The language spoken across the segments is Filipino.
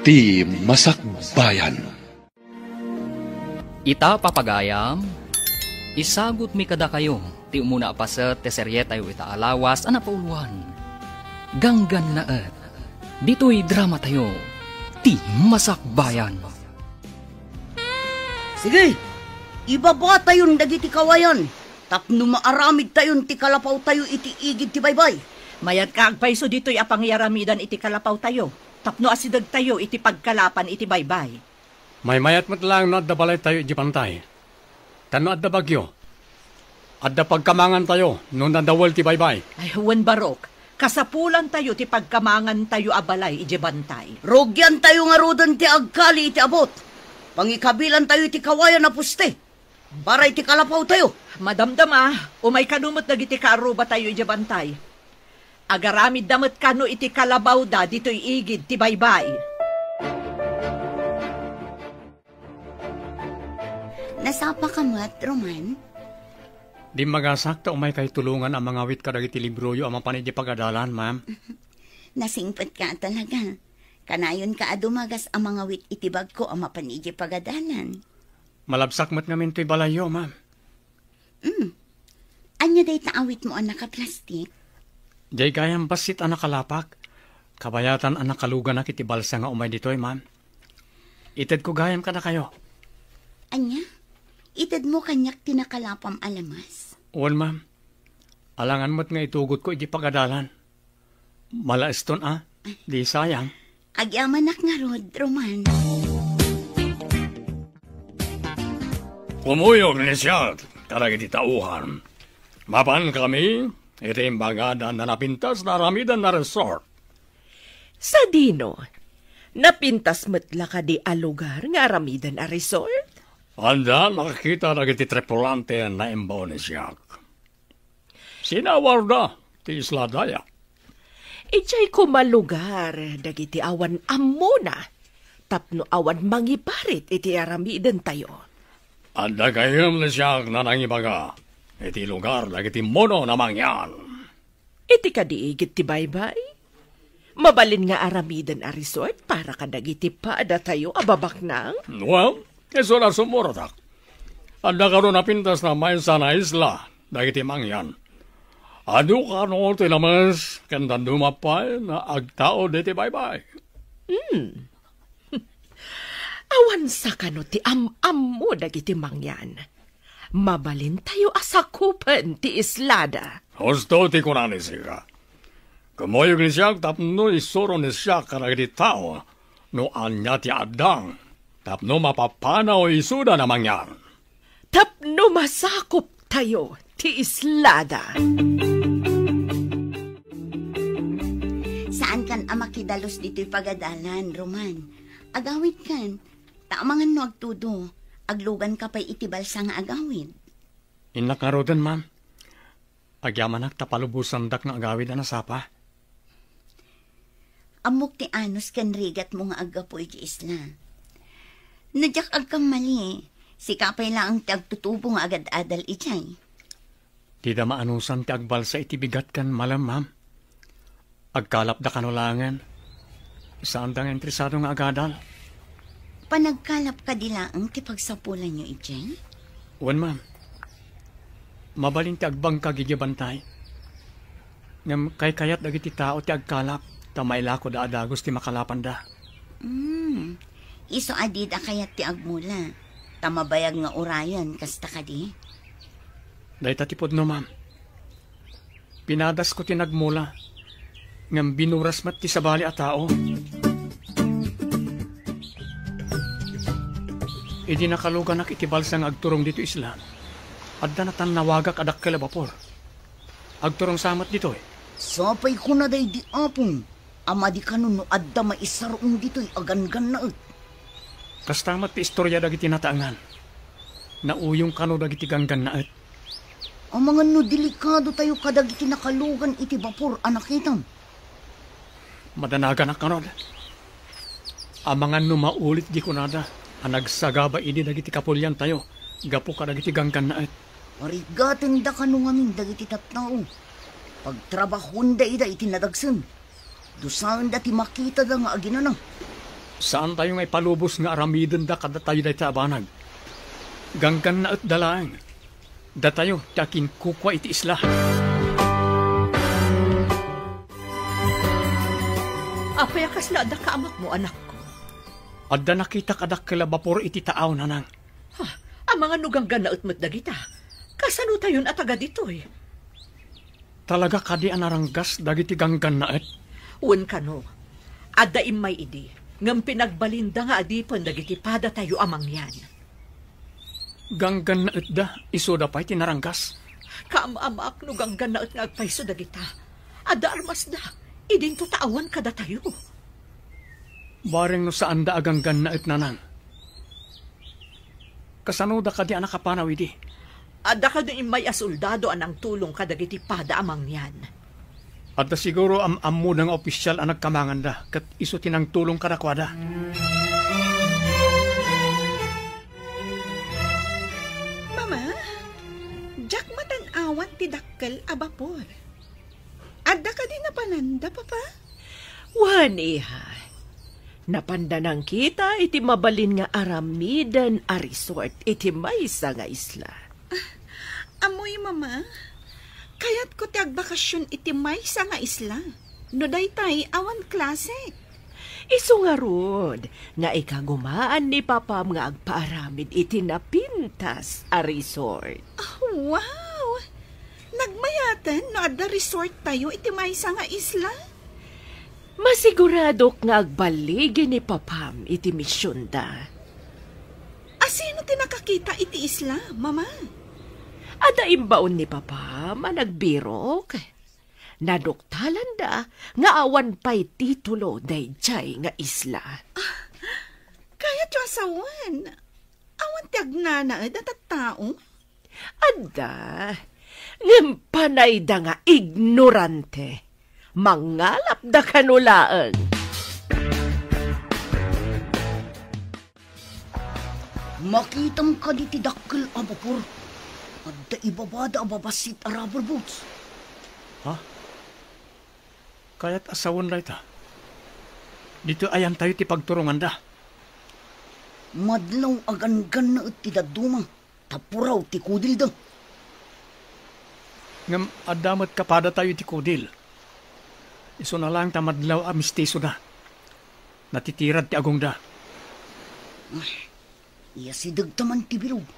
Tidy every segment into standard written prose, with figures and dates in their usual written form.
ti Masakbayan. Ita papagayam, isagot mi kada kayo, ti umuna pa sa teserye tayo ita alawas, anapauluan. Ganggan laet, dito'y drama tayo, ti Masakbayan. Sige, ibaba tayon dagiti kawayan. Tapno maaramid tayon ti kalapaw tayo iti igid ti baybay. Mayat kaagpayso dito'y apangyaramidan iti kalapaw tayo. Tapno asidag tayo iti pagkalapan iti baybay. May mayat mat lang no adda balay tayo iti pantay. Tano adda bagyo. Adda pagkamangan tayo no nadawal ti baybay. Ay, huwan barok. Kasapulan tayo ti pagkamangan tayo abalay iti bantay. Rogyan tayo nga rodan ti agkali iti abot. Pangikabilan tayo iti kawayan na puste. Para iti kalapaw tayo. Madamdama, umay kanumot dagiti kaaruba tayo iti bantay. Agaramid damat kano iti kalabaw da dito'y igid ti baybay. Nasapa ka mat, Roman? Di magasakta umay kay tulungan ang mga wit kadag iti libroyo ang mapanid di pagadalan, ma'am. Nasingpet ka talaga. Kanayon ka adumagas ang mga wit itibag ko ang mapanid di pagadalan. Malabsak mat ngamin to'y balayo, ma'am. Anya day taawit mo ang nakaplastik? Jay gayang basit ang nakalapak. Kabayatan ang nakalugan na kiti balsa nga umay dito'y, ma'am. Ited ko gayam ka na kayo. Anya? Ited mo kanyak tinakalapam alamas? Uwan, ma'am. Alangan mo't nga itugot ko iti pagadalan. Malaeston, Di sayang. Agyamanak nga rod, Roman. Kumuyog ni siya, karag iti tauhan. Mapan kami, iti imbagada na napintas na ramidan na resort. Sa dino, napintas matla ka di a lugar nga aramidan a resort? Anda, nakakita na iti tripulante na imbaw ni siya. Sinawar na, ti Isla Daya. Ichay kumalugar, dagiti awan amuna. Tapno awan mangiparit iti aramidan tayo. Anda kayam na siya na nangibaga. Iti lugar dagiti mono na mangyan. Iti kadiigit ti baybay? Mabalin nga aramidan a resort para kadagiti paada tayo ababak nang? Well, keso na sumuratak. Anda karon napintas na may sana isla dagiti mangyan. Ado ka no tinamas kandan dumapay na agtao diti baybay. Awan sa kano ti am mo dagiti mangyan. Mabalin tayo asakupan ti islada. Husto ti kunani siya. Kumoyog ni siya tapno isuro ni siya karagiti tao no anya ti adang tapno mapapanaw isuda na mangyan. Tapno masakup tayo ti islada. Saan kan amakidalos dito'y pagadalan, Roman? Agawid kan. Taamangan no agtudo. Aglugan ka pa'y itibal sa nga agawid. Inak nga rodan, ma'am. Agyamanak tapalubusan dak nga agawid na nasapa. Amok ti anos kan rigat mo nga agapo iti isla. Nadyak agkam mali. Sikapay lang ang tagtutubo nga agad-adal ichay. Di da maanusan ti agbalsa iti bigat kan malam, ma'am. Agkalap da kanulangan. Saan dang entresado nga agadal? Panagkalap ka dilaang ti pagsapulan nyo, ichay? Uwan, ma'am. Mabalin ti agbang kagigibantay. Ngam kay kayat dagiti tao ti agkalap, tamayla ko da adagos ti makalapan da. Iso adid kayat ti agmula. Tamabayag nga urayan, kasta ka di? Dahi tatipod no, ma'am. Pinadas ko ti nagmula. Ngam binuras mat ti sabali a tao. Idi nakalugan nak itibal sang agturong dito isla. Adda na tan nawagak adak kalabapor. Agturong samat dito eh. Sapay ko na day di apong. Ama di kanon no adda maisarong dito'y agan-gan na et. Kastamat ti istorya dagiti nataangan. Nauyong kano dagiti ganggan na et. Ang mga no delikado tayo kadagiti nakalugan iti bapor anakitam. Madanaga na kanod. Ang mga no maulit di kunada. Ang nagsagaba ini dagiti kapulyan tayo. Gapo ka dagiti ganggan na et. Marigaten da kano ngamin dagiti tatnao. Pagtrabahon da ida iti nadagsan. Dusaan da ti makita da nga aginanang. Saan tayo ngay palubos nga aramiden da kada tayo da abanag? Ganggan na at dalaang. Da tayo takin kukwa iti isla. Apayakas na ada ka amak mo, anak ko. Adda nakita kadak kalabapor iti taaw nanang. Ang mga nuganggan na utmat dagita. Kasano tayon at agad ito'y? Talaga kadi anaranggas dagiti ganggan na at? Uwan ka no. Adda imay idi. Ngam pinagbalinda nga adipon dagiti pada tayo amang yan. Ganggan na at da, iso da pa'y tinaranggas. Kaam-amak nuganggan na at ngagpaiso dagita. Adda armas da. Idin to taawan kada tayo. Bareng no saan da aganggan na at nanang. Kasano da kadi anak kapanaw idi? Adda ka din may asoldado anang tulong kadagiti pada amang yan. Adda siguro am-ammo ng opisyal ang nagkamangan da, kat iso tinang tulong kadakwada. Mama, jak matan-awan ti dakkel a bapor. Adda ka din napananda, papa? Wan, iha. Napandanang kita iti mabalin nga aramidan a resort iti maysa nga isla. Amoy, mama. Kaya't ko ti agbakasyon iti maysa nga isla. No daytay awan klase. Isu nga rod, nga ikagumaan ni papam nga agpaaramid iti napintas a resort. Oh, wow! Nagmayatan no adda resort tayo iti maysa nga isla. Masigurado nga agbaligi ni papam iti misyon da. Asino ti nakakita iti isla, mama? Ada imbaon ni papam a nagbirok. Naduktalan da nga awan pa'y titulo dayjay nga isla. Kaya tiyo asawan. Awan ti agnanaed at tao. Ada, ngimpanay da nga ignorante. Mangalap da kanulaan. Makitam ka di ti dakkel a bapor. Adda ibabada a babasit a rubber boots. Ha? Kaya't asawan na ita. Dito ayan tayo ti pagturungan da. Madlaw agan-gan na at ti daduma. Tapuraw ti kudil da. Ngam adamat kapada tayo ti kudil. Iso na lang tamadlaw a mistiso da. Natitirad ti agong da. Iya si dagtaman ti bilog.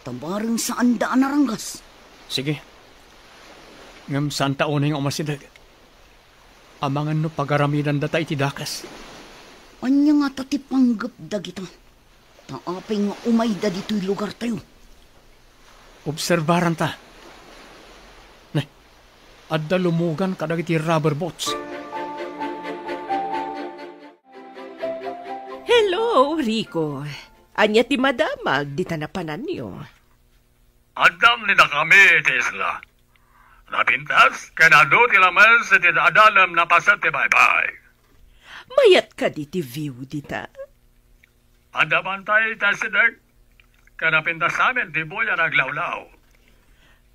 Tabarang saan daan naranggas. Sige. Ngam saan taon yung umasidag. Amangan no pagaramidan da tayo ti dakas. Anya nga tatipanggap da kita. Taapay nga umay da dito'y lugar tayo. Obserbaran ta. Nay, adda lumugan kadagiti rubber boats. Hello, Rico. Anya ti madamag, di tanapanan niyo. Adam ni da kami iti isla. Napintas, kanado ti lamas iti adalam na pasat ti bye-bye. Mayat ka di ti view dita. Adaman tayo tasidag. Kanapintas amin ti buya naglawlaw.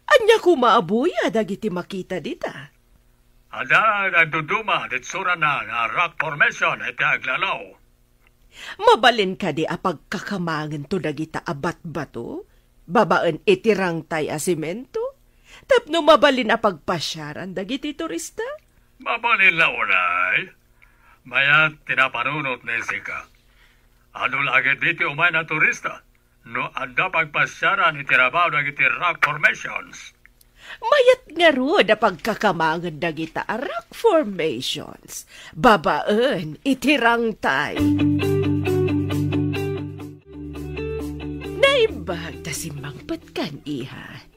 Anya kumaabuya dagiti makita dita. Ada nagduduma ditsura na nga rock formation iti aglalaw. Mabalin ka di apag kakamangan to dagita abat bato? Babaan itirang tay a simento? Tapno mabalin apag pasyaran dagiti turista? Mabalin na unay. Mayat tinapanunot ni Sika. Ano lagi diti umay na turista? No anda pagpasyaran itirabaw dagiti rock formations. Mayat nga ro da pagkakamangan dagita a rock formations. Babaan itirang tay. Naibag ta si mangpatkan, iha.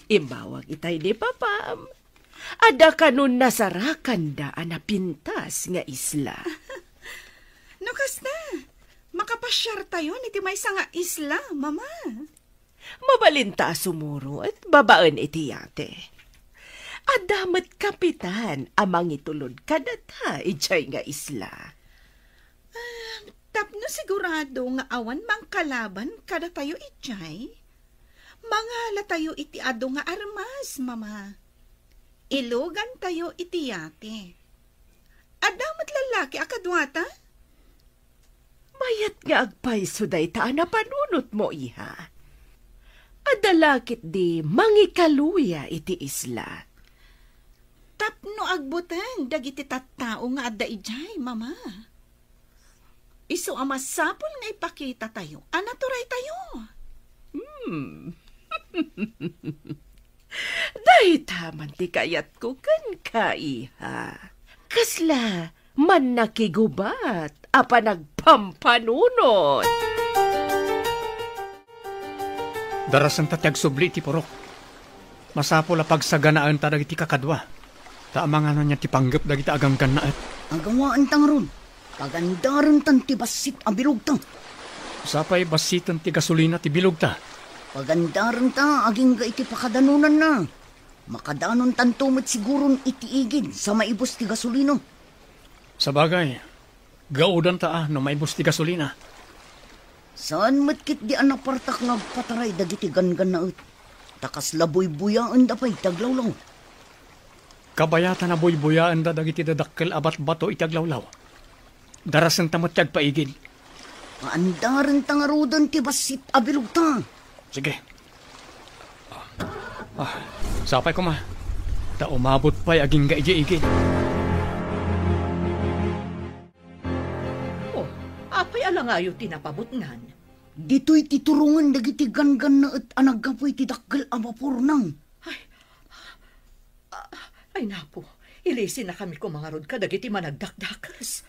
Imbawag itay ni papam. Ada kanun nasarakan da anapintas nga isla. No kasta, makapasyar tayo ni ti maysa nga isla, mama. Mabalinta sumuro at babaan iti yate. Adamat kapitan amang itulod kadata ijay nga isla. Tapno sigurado nga awan mang kalaban kada tayo ijay. Mangala tayo iti ado nga armas, mama. Ilugan tayo iti yate. Adamat lalaki akadwata? nga agpayso day ta na panunot mo, iha. Adalakit di mangikaluya iti isla. Tapno agbutan, dagiti tattao nga adda ijay, mama. Isu amasapol nga ipakita tayo. Anaturay tayo. Dahi taman ti kayat ko kan ka, iha. Kasla, man nakigubat, apa nagpampanunot. Darasan tatyag subli ti porok. Masapol a pagsaganaan ta dagiti kakadwa. Taamang ano niya ti panggap dagiti aganggan na at. Agawaan tang ron. Pagandaran tan ti basit a bilog tang. Sapay basitan ti gasolina ti bilog ta. Pagandaran ta aging ga iti pakadanunan na. Makadanon tan tumit siguron iti igid sa maibos ti gasolino. Sabagay, gaudan ta no maibos ti gasolina. Saan matkit di anak partak nagpataray dagiti gangan na ut. Takas laboy-buyaan da pa'y taglawlaw. Kabayatan na boy-buyaan da dagiti dadakkel abat bato itaglawlaw. Darasan ta matyag paigid. Paandaran ta nga rodan ti basit abilog ta. Sige. Sapay ko ma. Ta umabot pa'y aging gaigi-igid. Apay alangayo tinapabutngan. Dito'y titurungan dagiti gangan na at anagapoy ti dakkel a vapor nang. Ay napo, ilisin na kami kumangarod ka dagiti managdakdakas.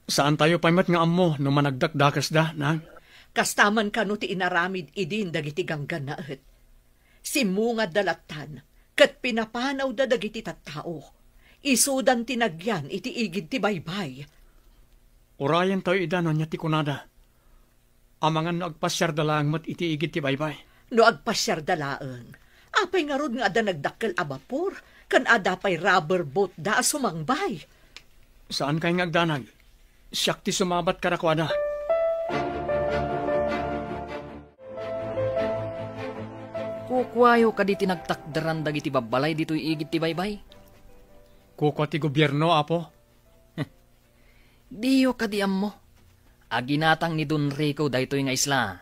Saan tayo paymat nga amo no managdakdakas da, nang? Kastaman ka no ti inaramid idin dagiti ganggan na at. Simungad dalatan, kat pinapanaw da dagiti tattao. Isudan tinagyan iti igid ti baybay. Urayan tayo idanon niya ti kunada. Amangan no agpasyar dalang mat iti igid ti baybay. No agpasyar dalaang, apay nga rod nga ada nagdakkel a bapor, kan ada pay rubber boat da sumangbay. Saan kay nga agdanag? Siyak ti sumabat karakwada. Kukwayo ka di tinagtakdaran dagiti babalay dito'y igid ti baybay. Kuko ti gobyerno, apo. Diyo ka di mo. Aginatang ni Don Rico daytoy nga isla.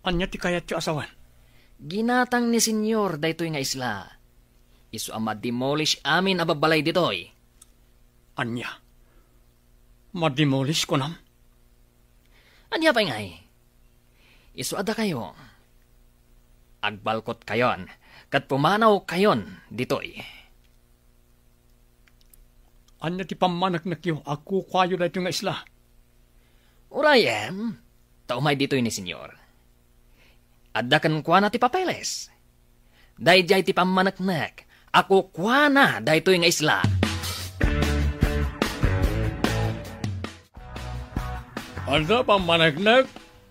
Anya ti kayat yu asawan? Ginatang ni Senyor daytoy nga isla. Isu ama demolish amin ababalay ditoy. Anya? Mademolish ko nam? Anya pa ngay? Isu ada kayo. Agbalkot kayon, kat pumanaw kayon ditoy. Anya ti pamanak na kiyo, ako kwayo daytoy nga isla. Urayan, taumay ditoy ni Senyor. Adda kan kwa na ti papeles. Dayjay ti pamanaknak, ako kwa na daytoy nga isla. Adda pamanaknak,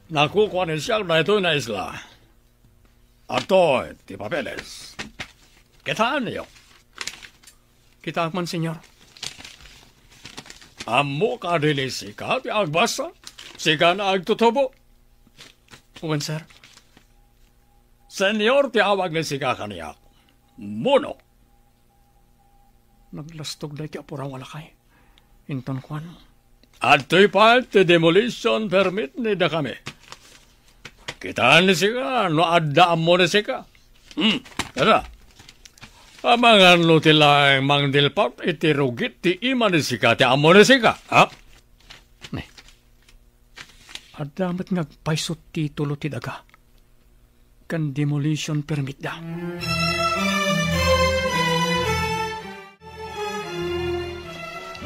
nakukuha ni siya daytoy nga isla. Ato, ti papeles. Kitaan niyo. Kita man, Senyor. Amo ka dili sika ti agbasa. Sika na agtutubo. Uwan, sir. Senyor, ti awag ni sika kaniyak. Mono. Naglastog na ti apurang walakay. Inton kwan. At to'y pa ti demolition permit ni da kami. Kitaan ni sika, no addaan mo ni sika. Tara. Amangan no tilang mangdilpat iti rugit ti ima ni sika ti amo ni sika. Ha? Adamat ngagpaisot ti tulo ti daga. Kan demolition permit da.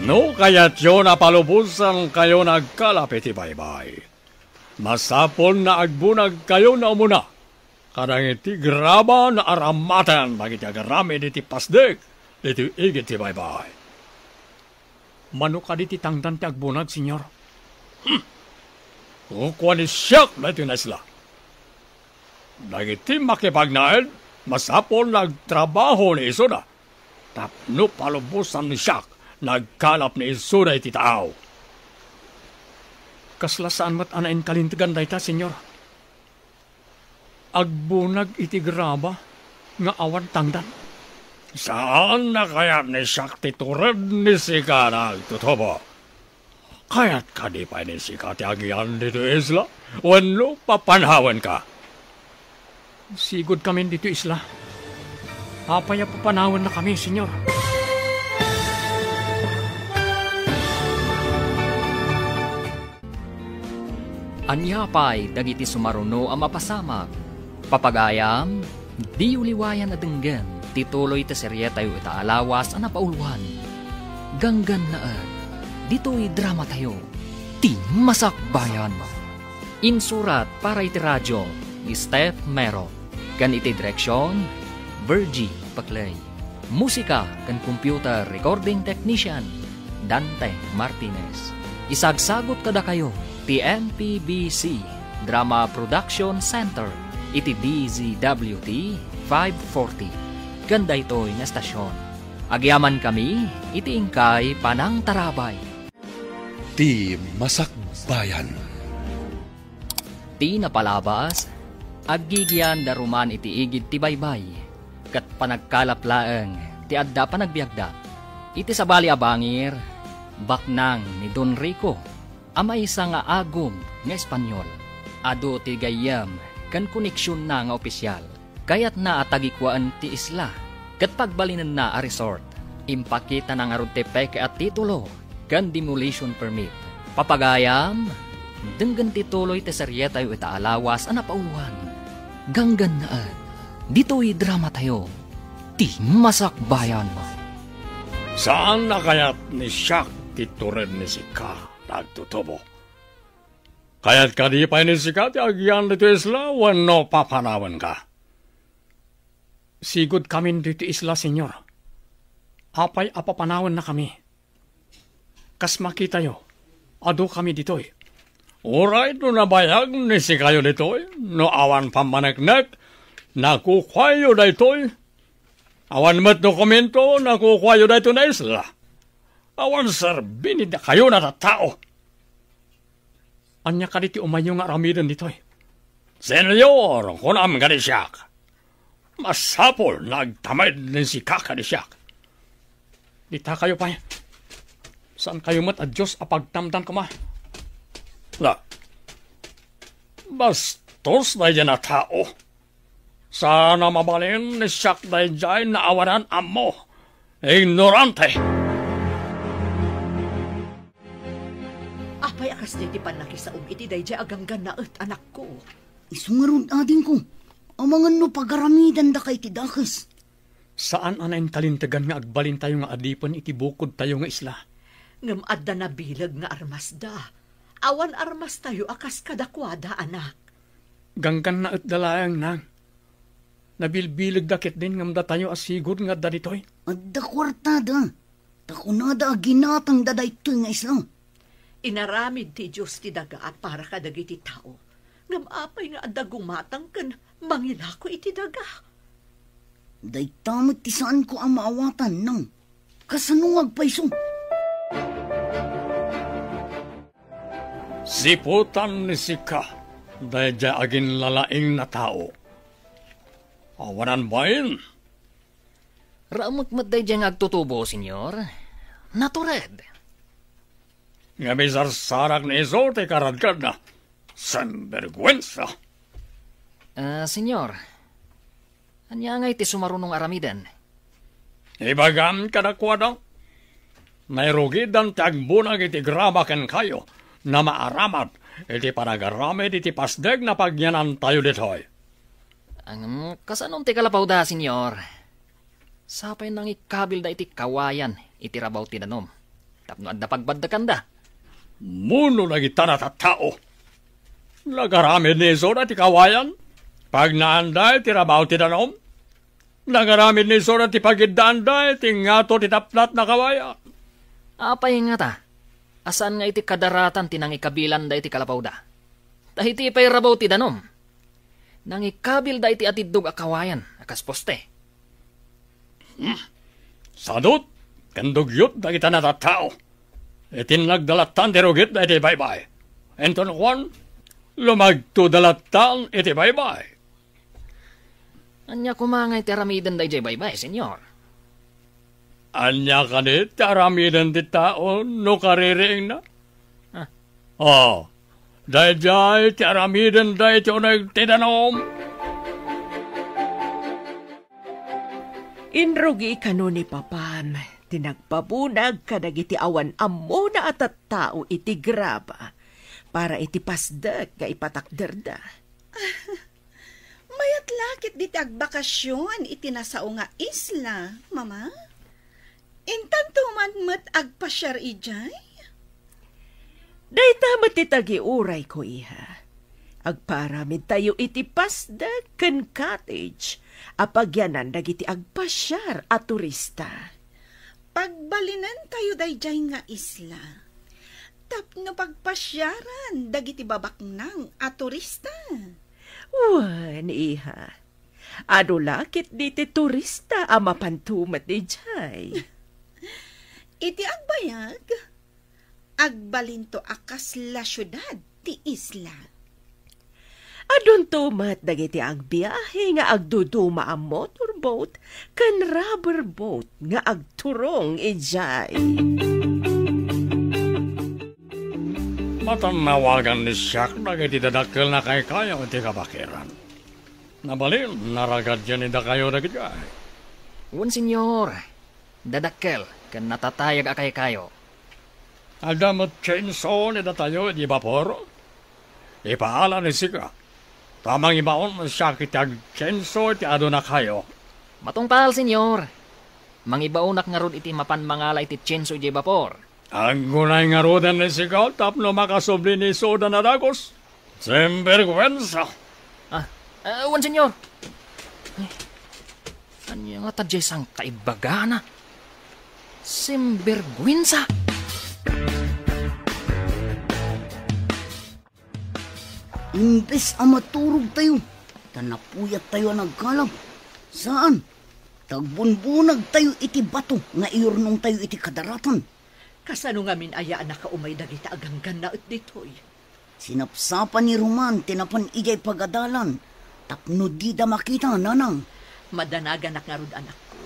No kaya't yun napalubusan kayo nagkalapit ti baybay. Masapon na agbunag kayo na umuna. Kadang iti graba na aramatan bagiti agarami diti pasdek diti igit ti baybay. Mano ka diti tangdan ti agbunag, Senyor? Kukuha ni siyak na iti nasla. Dagiti makipagnaed, masapon nagtrabaho ni Isoda. Tapno palubusan ni siyak, nagkalap ni Isoda iti tao. Kaslasaan mat anain kalintigan dayta, Senyor. Agbunag iti graba nga awan tangdan. Saan na kaya ni siyak titured ni sika nagtutubo? Kaya't ka di pa ni sikat agyan dito isla. Wano papanhawan ka. Sigod kami dito isla. Apaya papanawan na kami, senyor. Anyapay dagiti sumaruno ang mapasamak. Papagayam, di uliwayan na denggan, tituloy ta serye tayo itaalawas ang napauluan. Ganggan na dito'y drama tayo, ti masakbayan. Insurat para iti radyo ni Steph Mero. Kan iti direksyon, Virgie Paclay. Musika kan computer recording technician, Dante Martinez. Isagsagot kada kayo, ti MPBC Drama Production Center, iti DZWT 540. Ganda ito'y na stasyon. Agyaman kami, iti ingkay Panang Tarabay. Ti masakbayan. Ti napalabas, aggigyan daruman iti igid ti baybay, kat panagkalaplaeng ti adda panagbiagda. Iti sabali abangir, baknang ni Don Rico, ama isa nga agom nga Espanyol. Ado ti gayam, kan koneksyon na nga opisyal. Kayat na atagikwaan ti isla, kat pagbalinan na a resort. Impakita na nga rod ti peke at titulo, kan demolition permit. Papagayam, denggan tituloy ti serye tayo itaalawas ang napauluan. Ganggan na dito'y drama tayo, ti masakbayan. Saan na kaya't ni Siak titurin ni Sika nagtutubo? Kaya't ka di pa ni Sika ti agyan dito isla, wano papanawan ka? Sigod kami dito isla, senyor. Apay apapanawan na kami. Kas makita yo, ado kami dito'y. Alright, no nabayag ni Sikayo dito'y, no awan pamaneknek, nakukwayo dito'y. Awan met dokumento, nakukwayo dito na isla. Awan serbini na kayo na tao. Anya ka diti umayo nga ramidan dito'y. Senyor, kunam ka ni Siak. Masapol, nagtamay ni Sika ka ni Siak. Dita kayo pa. Saan kayo mat adyos apagtamdam ka ma? La, bastos na yan na tao. Sana mabalin ni Siak na yan na awanan amo. Ignorante. Apay akas di panakisaog iti dayjay aganggan na anak ko. Isungarod ading ko. Amangan no pagaramidan da kay ti dakes. Saan anayin talintagan nga agbalin tayo nga adipan iti bukod tayo nga isla? Ngam adda na bilag nga armas da. Awan armas tayo akas kadakwada, anak. Ganggan na at dalayang nang. Nabilbilag dakit din ngam da tayo asigod nga da ditoy. Adda kwartada. Takunada aginatang daday ito nga islang. Inaramid ti Diyos ti daga para kadagiti tao. Ngam apay nga adda gumatang kan mangilako iti daga. Day tamot ti saan ko ang maawatan nang kasanuwag paiso. Siputan ni Sika, dahil dya agin lalaing na tao. Awanan ba yun? Raamot day dyan agtutubo, senyor. Natured. Nga may sarsarak na iso, te karadkad na. Sanbergwensa. Senyor, anya nga iti sumarunong aramidan? Ibagam kadakwada. Nairugidan tagbunag iti grabaken kayo na maaramat iti panagaramid iti pasdeg na pagyanan tayo ditoy. Ang kasanom ti kalapaw da, senyor. Sapay nang ikabil da iti kawayan iti rabaw tinanom. Tapno adda pagbaddakan da. Muno lagi tanat at tao. Nagaramid ni iso na ti kawayan. Pag naanday ti rabaw tinanom. Nagaramid ni iso na ti pagiddaanday ti ngato ti taplat na kawayan. Apay nga ta. Asan nga iti kadaratan tinang ikabilan da iti kalapaw da. Tahiti pay rabaw ti danom. Nang ikabil da iti atidog akawayan, akas poste. Sadot, kandugyot da kita na tao. Itin nagdalatan ti rugit da iti baybay. Enton Juan, lumagto dalatan iti baybay. Anya kumangay ti aramidan da iti baybay, senyor. Anya kanit ti aramidan ti tao no kaririing na. Oh, dayjay ti aramiden day ti unay tinanom. Inrugi kano ni Papam, tinagpabunag kadagiti awan ammo na at tao iti graba, para iti pasdag nga ipatakderda. Mayat lakit di agbakasyon iti nasao nga isla, mama. Intanto man met agpasyar ijay? Dayta matitagi uray ko iha. Agparamid tayo iti pasdag ken cottage, apagyanan dagiti agpasyar at turista. Pagbalinan tayo dayjay nga isla. Tapno pagpasyaran dagiti babaknang at turista. Wan, iha. Ado lakit diti turista amapantumat di jay. Iti agbayag, agbalinto akas la syudad ti isla. Adun tumat dagiti agbiyahe nga agduduma ang motorboat ken rubber boat nga agturong ijay. Matanawagan ni Siak dagiti dadakkel na kay kayo iti kabakiran. Nabalin, naragad yan ida kayo dagiti ay. Un senyor, dadakkel, kan natatayag akay kayo. Adamot chainsaw ni datayo di vapor. Ipaala ni Sika. Tamang ibaon siya kitag chainsaw ti ado na kayo. Matungpal, senyor. Mangibaunak nga rod iti mapan mangala iti chenso iti vapor. Ang gunay nga rodan ni Sika tapno makasubli ni soda na dagos. Sembergwensa. Un senyor. Anya nga tadyay sang kaibagana. Sembergwensa. Imbes ang maturog tayo, tanapuyat tayo nagkalab. Saan? Tagbunbunag tayo iti bato, nga iurnong tayo iti kadaratan. Kasano nga min aya na kaumay dagita aganggan na at ditoy. Sinapsapan ni Roman, tinapan ijay pagadalan. Tapno di da makita, nanang. Madanagan na nga rod anak ko.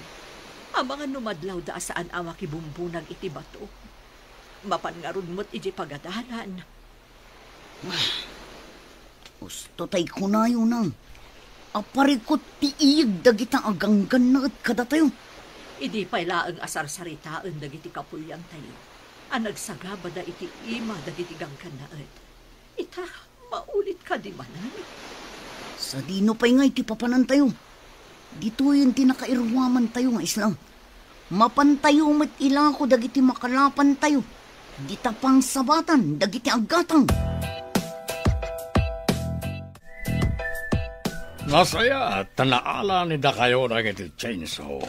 Ang mga numadlaw da saan awa kibumbunag iti bato. Mapan nga rod mo't ijay pagadalan. Gusto tay kunayo nang. Aparikot tiiyag dagita aganggan na at kada tayo. Idi pala ang asar saritaan dagiti kapulyang tayo. Ang nagsagaba da iti ima dagiti ganggan na at. Ita, maulit ka di manan. Sa dino pa'y nga iti papanan tayo. Dito yung tinakairwaman tayo nga islang. Mapantayo mat ilako dagiti makalapan tayo. Di tapang sabatan dagiti agatang. Nasaya, tanaala ni da kayo dagiti chainsaw.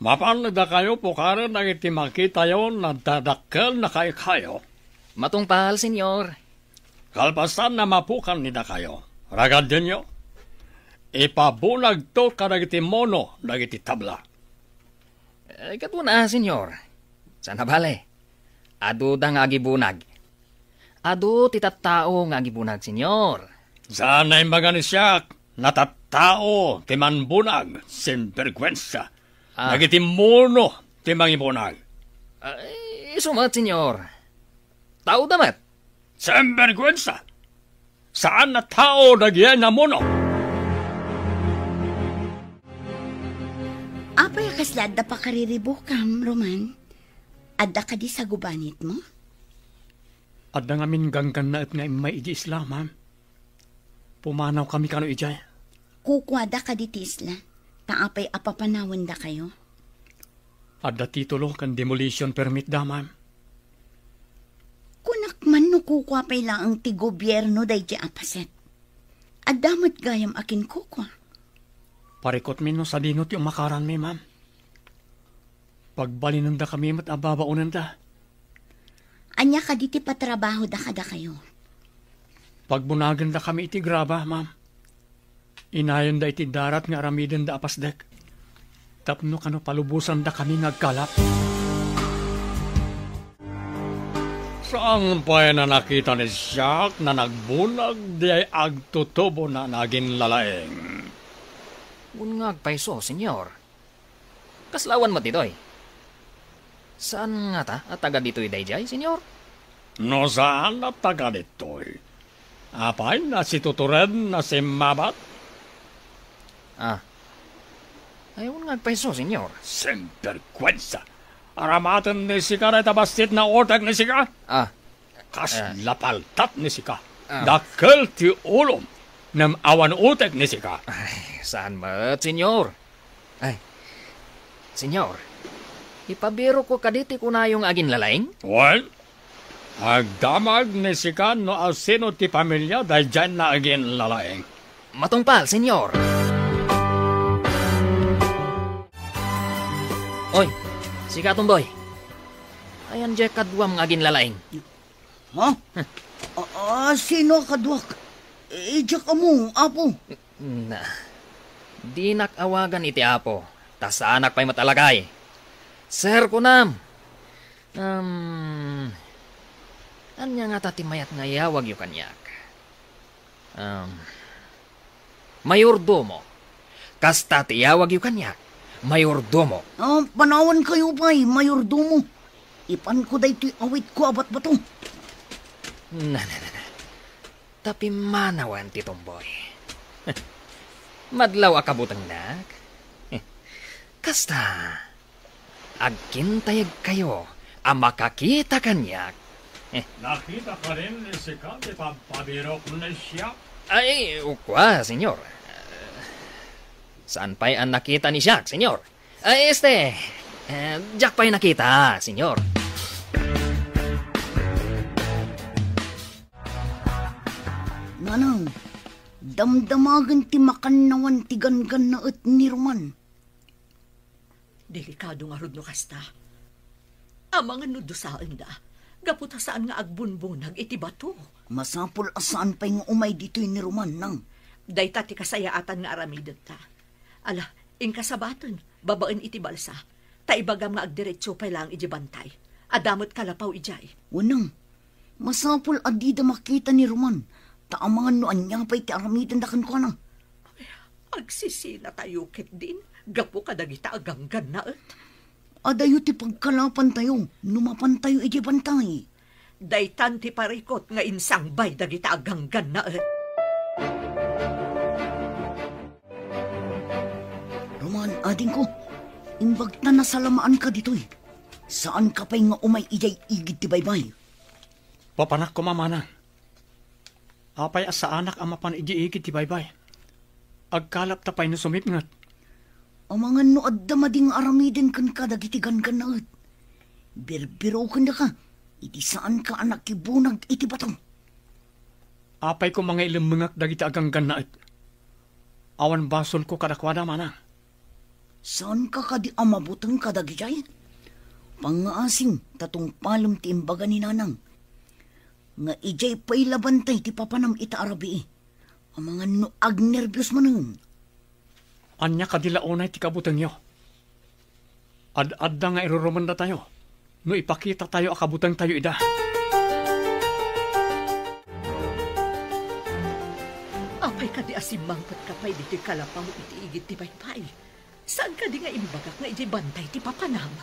Mapan da kayo pukaran dagiti makita yon na dadakkel na kay kayo. Matungpal, senyor. Kalpasan na mapukan ni da kayo. Ragad din nyo. Ipabunag to kadagiti mono dagiti tabla. Katuna, senyor. Sana bale. Ado da nga agibunag. Ado titattao nga agibunag, senyor. Sana imbaga ni Siak. Natattao ti manbunag, sempergwensa. Dagiti mono ti mangibunag. Sumat, senyor. Tao damat. Sempergwensa. Saan na tao dagyan na mono? Apay kaslad da pa kariribukam, Roman. Adda ka di sa gubanit mo? Adda nga min ganggan na at nga may iji isla, ma'am. Pumanaw kami kano ijay. Kukwada ka di tisla. Taapay apapanawan da kayo. Adda titulo kan demolition permit da, ma'am. Kunak man no kukwa pay lang ang ti gobyerno day di apaset. Adamat gayam akin kukwa. Parikot min no sa dinot yung makaran mi, ma'am. Pagbalinanda kami mat ababaunan da. Anya ka diti patrabaho da kada kayo. Pagbunagan da kami iti graba, ma'am. Inayon da iti darat nga aramiden da apasdek. Tapno kano palubusan da kami nagkalap. Saan pa na nakita ni Siak na nagbunag di ay agtutubo na naging lalaeng? Unngag paiso, senyor. Kaslawan mo ditoy. Saan nga ta at taga dito'y dayjay, senyor? No saan na taga ditoy? Apay na si tuturen na si Mabat? Ayaw nga peso, senyor. Semperkwensa. Aramatan ni sika na itabastit na ortag ni sika? Kas lapaltat ni sika. Dakkel ti ulom. Nam awan utek ni sika. Saan mat, senyor? Senyor, ipabiro ko kaditi ko na yung agin lalaing? Well, agdamag ni sika no asino ti pamilya dahil dyan na agin lalaing. Matungpal, senyor. Oy, sika tumboy. Ayan dyan kadwa mga agin lalaing. Ha? Sino kadwak? Ijak mo, apo. Na, di nakawagan iti apo. Tas anak pa'y matalagay. Sir kunam. Anya nga tatimayat nga yawag yu kanyak. Mayordomo. Kasta ti yawag yu kanyak. Mayordomo. Panawan kayo pa'y, mayordomo. Ipan ko da ito'y awit ko abat ba to? Na. Tapi manawan ti tomboy. Madlaw akabutang nak. Kasta, agkintayag kayo ang makakita kanyak. Nakita ka rin ni sika di pabirok na siya? Ay, ukwa, senyor. Saan pa'y ang nakita ni Jack, senyor? Jack pa'y nakita, senyor. Nanang, damdamagan ti makannawan ti gangan na at ni Roman. Delikado nga rod no kasta. Ang mga nudusaan da, gaputa saan nga agbunbunag iti bato. Masapul asaan pa'y nga umay dito'y ni Roman nang. Dayta ti kasayaatan nga aramidot ta. Ala, ingkasabaton, babaan iti balsa. Taibagam nga agdiretso pa'y lang iji bantay. Adamot kalapaw ijay. Unang, masapul adida makita ni Roman. Taamangan no anya pa'y ti aramidan dakan ko nang. Agsisina tayo kit din. Gapo ka dagita aganggan na et. Adayo ti pagkalapan tayo, numapan tayo iji bantay. Daytan ti parikot nga insang bay dagita aganggan na et. Roman, ading ko, imbag na nasalamaan ka dito'y. Saan ka pa'y nga umay ijay igid ti baybay? Papanak ko mamana. Apay asa anak ang mapan iji-igid ti baybay. Agkalap tapay na sumipngat. Ang mga no adda mading aramidin kan ka dagitigan ka na et. Birbiro ka na ka, iti saan ka anak kibunag iti batang. Apay ko mga ilimungak dagiti aganggan na et. Awan basol ko kadakwada mana. Saan ka kadi amabutang kadagijay? Pangaasing tatong palom ti imbaga ni nanang. Nga ijay pa'y labantay ti papanam ita arabi. Ang mga no agnervyos manang. Anya kadilaonay ti kabutang yo. Ad-adda nga irurumanda tayo. No ipakita tayo akabutang tayo ida. Apay ka di asimangpat ka pa'y dito'y kalapaw iti igit ti paypay. Saan ka di nga imbagak nga iti bantay ti papanam?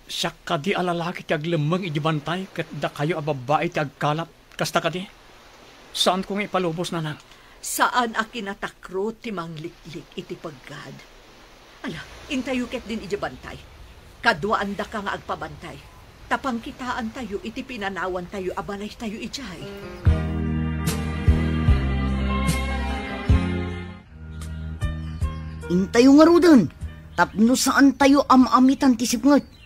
Siyak ka di alalaki ti aglemang iti bantay kat da kayo ababae ti agkalap. Kasta ka di? Saan ko nga ipalubos na nang? Saan akinatakro ti mangliklik iti paggad? Ala, intayuket din iti bantay. Kadwaan da ka nga agpabantay. Tapang kitaan tayo iti pinanawan tayo abalay tayo ijay. Intayo nga rudan. Tapno saan tayo amamitan ti sipngat.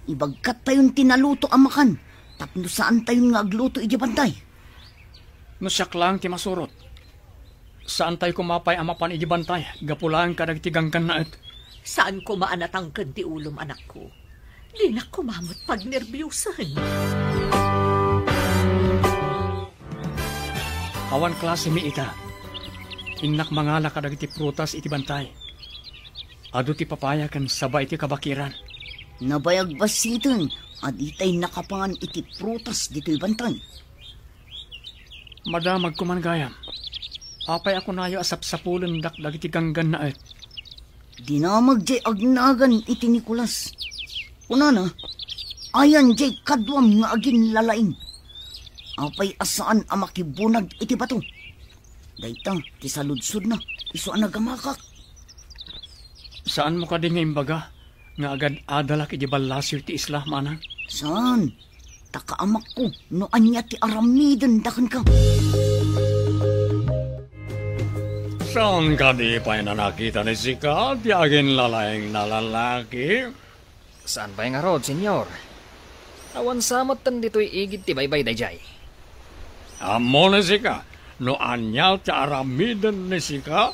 Ibagkat tayon tinaluto amakan. Tapno saan tayo nga agluto iti bantay. No siyak lang ti masurot. Saan tayo kumapay amapan iti bantay? Gapulaan ka nagtigangkan na et. Saan ko maanatangkan ti ulom anak ko? Di na kumamot pag nervyusan. Awan klase mi ita. Inak mangala ka dagiti prutas iti bantay. Adu ti papaya kan sabay iti kabakiran. Nabayag basitan, aditay nakapangan iti prutas dito'y bantay. Madamag kumanggayam. Apay ako nayo asap-sapulan dakdag iti ganggan na et. Dinamag jay agnagan iti Nicolas. Una na, ayan jay kadwam nga agin lalaing. Apay asaan ang makibunag iti bato. Dayta, kisaludsod na, iso ang nagamakak. Saan mo ka din ngayon baga? Nga agad adalak iti balasyo ti isla, manang? Saan? Takaamak ko, no anya ti aramidan dakan ka. Saan ka di pa na nakita ni Sika? Di agin lalaing na lalaki? Saan ba yung arod, senyor? Awan samot tan dito'y igid ti baybay dayjay. Amo ni Sika, no anya ti aramidan ni Sika,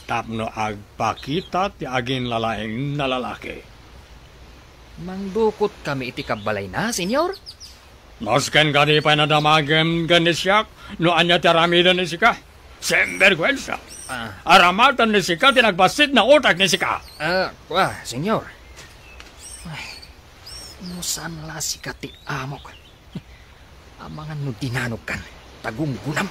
tapno agpakita ti agin lalaing na lalaki. Mangdukot kami iti kabalay na, senyor? Nosken ka di pa na damagem ganisyak, no anya ti aramidan ni Sika? Sembergwensa. Aramatan ni Sika, tinagbasit na utak ni Sika. Senyor. Ay, no saan la Sika ti amok? Amangan no dinanog kan, tagunggunam.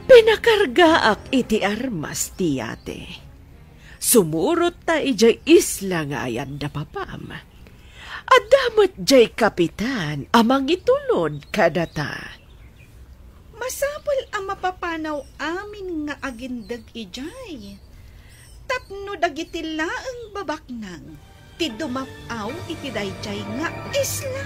Pinakargaak iti armas tiyate. Sumurot ta ijay isla nga ayan da papam. Adamot jay kapitan amang itulod kadata. Masapol ang mapapanaw amin nga agindag ijay. Tapno dagiti laeng babaknang, ti dumapaw iti dayjay nga isla.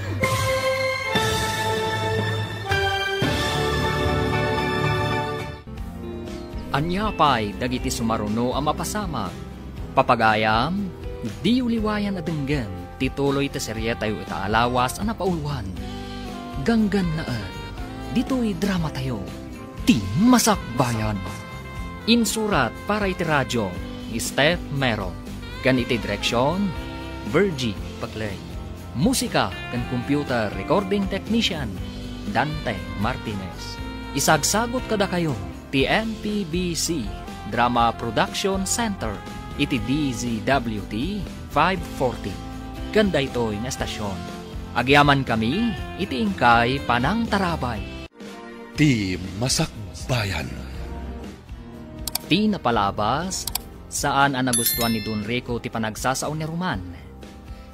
Anya pa'y dagiti sumaruno ang mapasama. Papagayam, di uliwayan adenggan, tituloy ta serye tayo itaalawas ang napauluhan. Ganggan naan, dito'y drama tayo, ti masakbayan. Insurat para iti radyo, Steph Mero. Gan iti direksyon, Virgie Paclay. Musika kan computer recording technician, Dante Martinez. Isagsagot kada kayo, ti MPBC Drama Production Center, iti DZWT 540. Ganda ito'y na estasyon. Agyaman kami, iti ingkay Panang Tarabay. Ti Masakbayan. Ti napalabas, saan ang nagustuhan ni Don Rico ti panagsasaon ni Roman.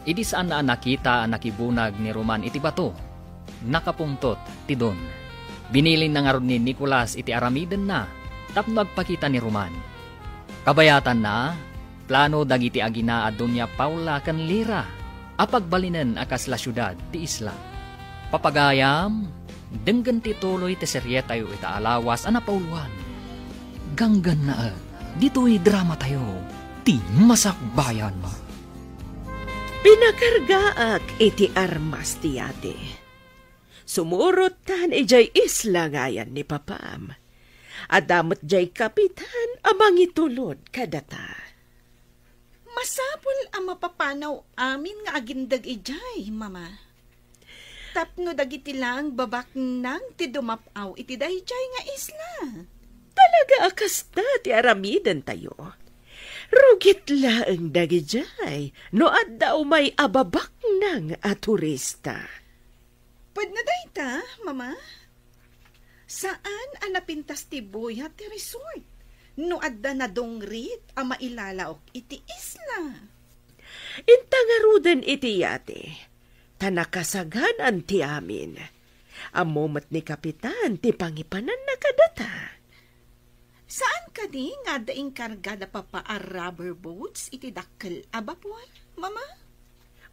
Idi saan na nakita ang nakibunag ni Roman iti bato. Nakapungtot ti Don. Binilin na nga ron ni Nicolas iti aramiden na, tapno agpakita ni Roman. Kabayatan na, plano dagiti agina a Doña Paula kan Lira, apagbalinan akas la syudad ti isla. Papagayam, denggan ti tuloy ti serye tayo itaalawas a napauluan. Ganggan na dito'y drama tayo, ti masakbayan. Pinakargaak iti armas tiyate. Sumurot tan ijay isla ngayan ni papam. Adamot jay kapitan amang itulod kadata. Masapol ang mapapanaw amin nga agindag ijay, mama. Tapno dagiti lang babak nang ti dumapaw iti dayjay nga isla. Talaga akasta ti aramidan tayo. Rugit laeng dagijay no adda umay ababak nang a turista. Pwede na dayta, mama? Saan ang napintas ti buya ti resort? No adda na dongrit ang mailalaok iti isla. Intangarudan iti yate. Tanakasaganan ti amin. Amomat ni kapitan ti pangipanan na kadata. Saan ka di nga daing karga na papa a rubber boats iti dakkel abapuan, mama?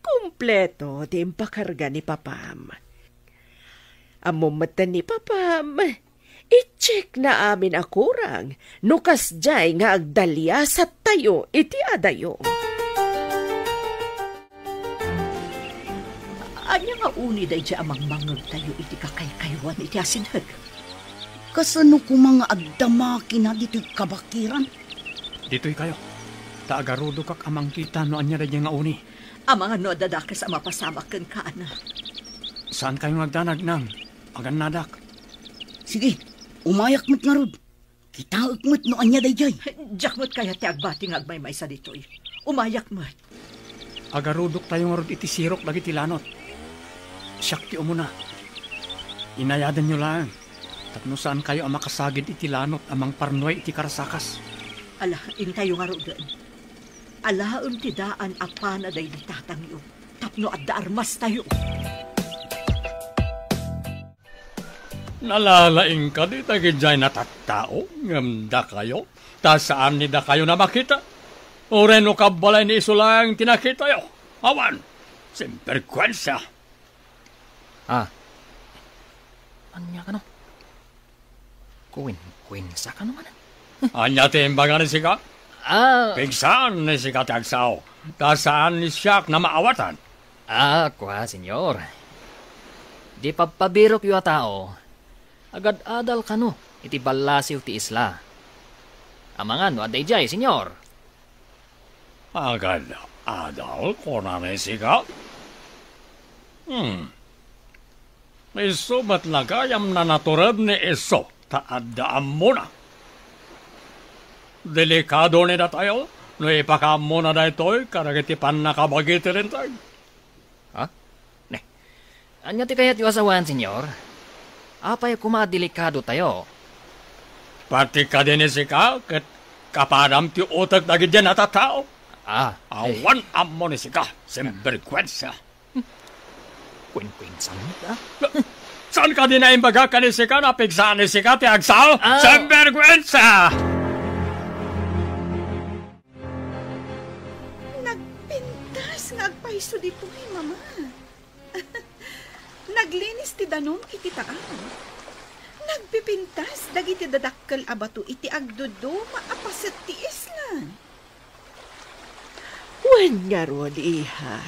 Kompleto ti impakarga ni papam. Amumatan ni papam, i-check na amin akurang, nukas jay nga agdalya sa tayo iti adayo. Anya nga uni day dya amang mangag tayo iti kakaykaywan iti asinag. Kasano ko mga agdamaki na dito'y kabakiran? Dito'y kayo. Taagarudo kak amang kita no anya da nga uni. Ang mga no dadakas ang mapasamakan ka, ana. Saan kayo nagdanag nang? Agan nadak. Sige, umayak mo't nga rod. Kitaak mo't no anya dayjay. Diyak mo't kaya ti agbati nga agmay-may sa dito'y. Umayak mo't. Agarudok tayo nga rod iti sirok lagi tilanot. Siyak ti umuna. Inayadan nyo lang. Tapno saan kayo ang makasagid iti lanot amang parnoy iti karasakas. Alain kayo nga rodan. Alaon ti daan apana day ditatang yo. Tapno at armas tayo. Nalalaing ka di tagidjay na tattao, ngamda kayo, ta saan ni da kayo na makita? O reno kabalay ni iso lang tinakita yo. Awan, simperkwensya. Anya ka no? Kuwin sa ka naman. Anya timbangan ni sika? Pigsan ni sika tagsaw, ta saan ni siyak na maawatan? Kwa, senyor. Di pagpabirok yu tao, agad adal ka no, iti balasiw ti isla. Amangan no, aday jay, senyor. Agad adal ko na ni sika? Iso ba't nagayam na naturad ni iso, taadaan mo na. Delikado ni na tayo, no ipakam mo na da ito'y karagitipan na kabagiti rin tayo. Anya ti kayat yu asawan, senyor? Apay kumadelikado tayo. Pati ka din sika, kat kapadam ti utak dagid yan at tao. Awan amo ni sika, simperkwensya. Kwin-kwinsan Saan ka din na imbaga ka ni sika, napigsaan ni sika, ti agsaw? Simperkwensya! Nagpintas nga agpaiso dito mama. Naglinis ti danom iti taan. Nagpipintas dagiti dadakkel abato iti agdudo maapaset ti islan. Wan nga ron, iha.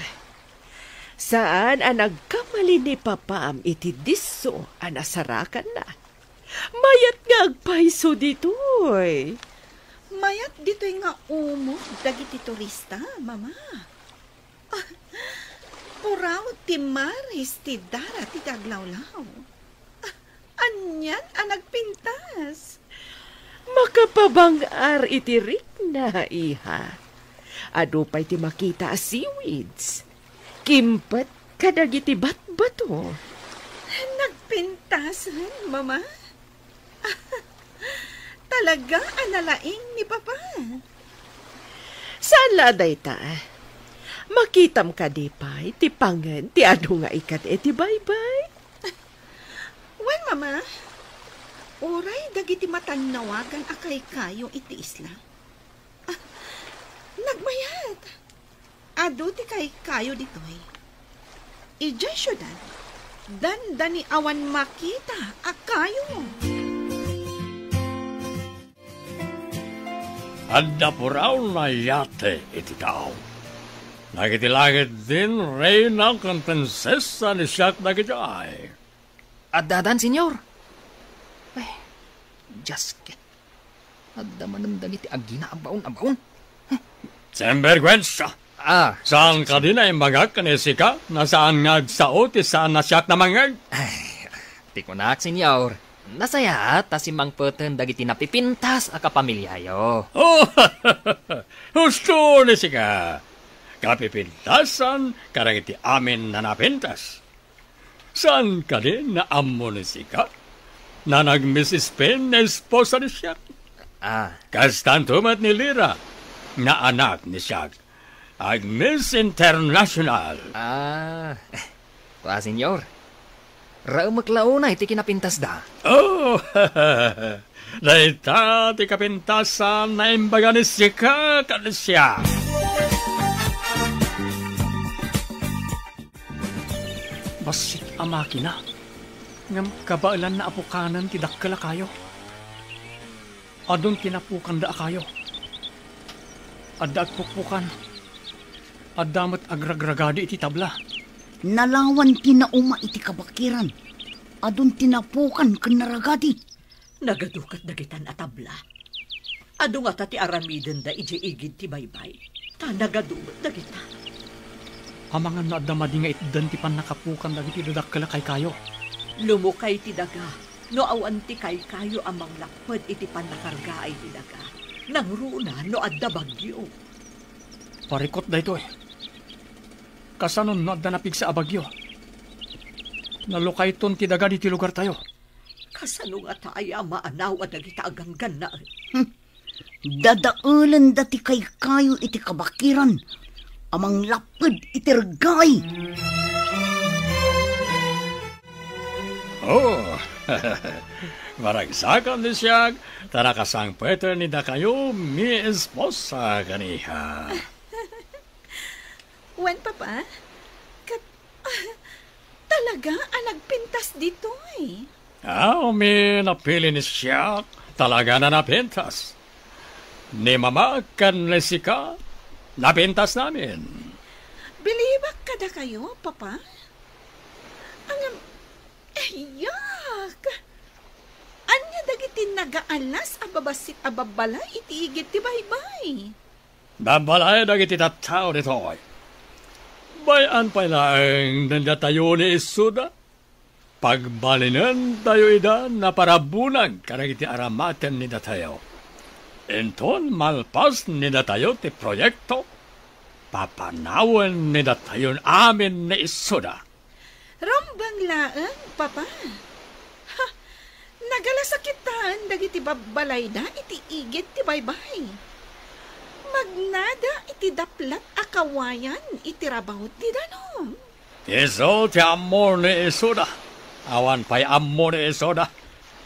Saan ang nagkamali ni Papam iti diso ang nasarakan na? Mayat nga agpaiso ditoy. Mayat dito'y nga umo dagiti turista, mama. Puraw ti maris ti dara ti taglawlaw. Anyan ang nagpintas. Makapabangar iti rikna, iha. Ado pa'y ti makita a seaweeds. Kimpat kadag iti bat-bato. Nagpintas rin, mama. Talaga analaing ni Papa. Saan laday ta? Makitam ka di pa'y ti pangan ti ado nga ikat ti bye-bye. Wan, mama. Oray dagiti matanawagan akay kayo iti isla. Nagmayat. Ado ti kay kayo ditoy. Ijay syudad. Dani awan makita akayo. Adda po raw na yate iti tao. Nagitilagit din reyna kang prinsesa ni siyak nagijay. Dadan, senyor. Ay, jasket. Adda manandang iti agina abaon. Sembergwensya. Saan ka din ay magak kanisika? Nasaan nga sao ti saan na siyak na mangag? Ay, ti kunak, senyor. Nasaya ta si Mang Peten dagiti napipintas a kapamilyayo. Husto ni sika. Kapipintasan karang iti amin na napintas. Saan ka din na amo ni sika? Na nag-Mrs. Pen na esposa ni siyak? Kastantumat ni Lira na anak ni siyak. Ag Miss International. Senyor. Rao maklauna iti kinapintas da. Daita ti kapintasan na imbaga ni sika kanisya. Basit ang makina. Ngam kabailan na apukanan ti dakkala kayo. Adon tinapukan da kayo. Adda agpupukan. Addamat agragragadi iti tabla. Nalawan tinauma iti kabakiran. Adun tinapukan kanaragadi. Nagadukat dagitan atabla. Adu nga ti aramiden da iji igid ti baybay. Ta nagadumat dagita. Amangan na adamadi nga itdan ti pan nakapukan dagiti dadakkala kay kayo. Lumukay ti daga. No awan ti kay kayo amang lakpad iti pan nakargaay ti daga. Nang runa no adda bagyo. Parikot da ito Kasanon no adda napig sa abagyo. Nalukay ton ti daga di ti lugar tayo. Kasano nga tayo maanaw at dagita aganggan na. Dadaulan dati kay kayo iti kabakiran. Amang lapad iti ragay. Oh, maragsakan ni siya, tarakasang pwede ni da kayo, mi esposa kaniha. Wen, Papa? Talaga ang nagpintas dito eh. Mi napili ni siya, talaga na napintas. Ni mama kan lesika, napintas namin. Bilibak kada kayo, Papa? Yak! Anya dagitin nagaalas ababasit ababala itiigit ti baybay. Babalay dagiti tattao dito. Bayan pa lang nandatayo ni Isuda. Pagbalinan tayo ida na parabunag karagiti aramaten ni datayo. Enton malpas ni datayo ti proyekto. Papanawan ni datayon amin ni Isuda. Rambang laang, Papa. Ha, nagalasakitan dagiti babalay da iti igit ti baybay. Magnada iti daplat akawayan iti rabaw ti danom. Iso ti amor ni Isuda. Awan pa'y amor ni Isuda.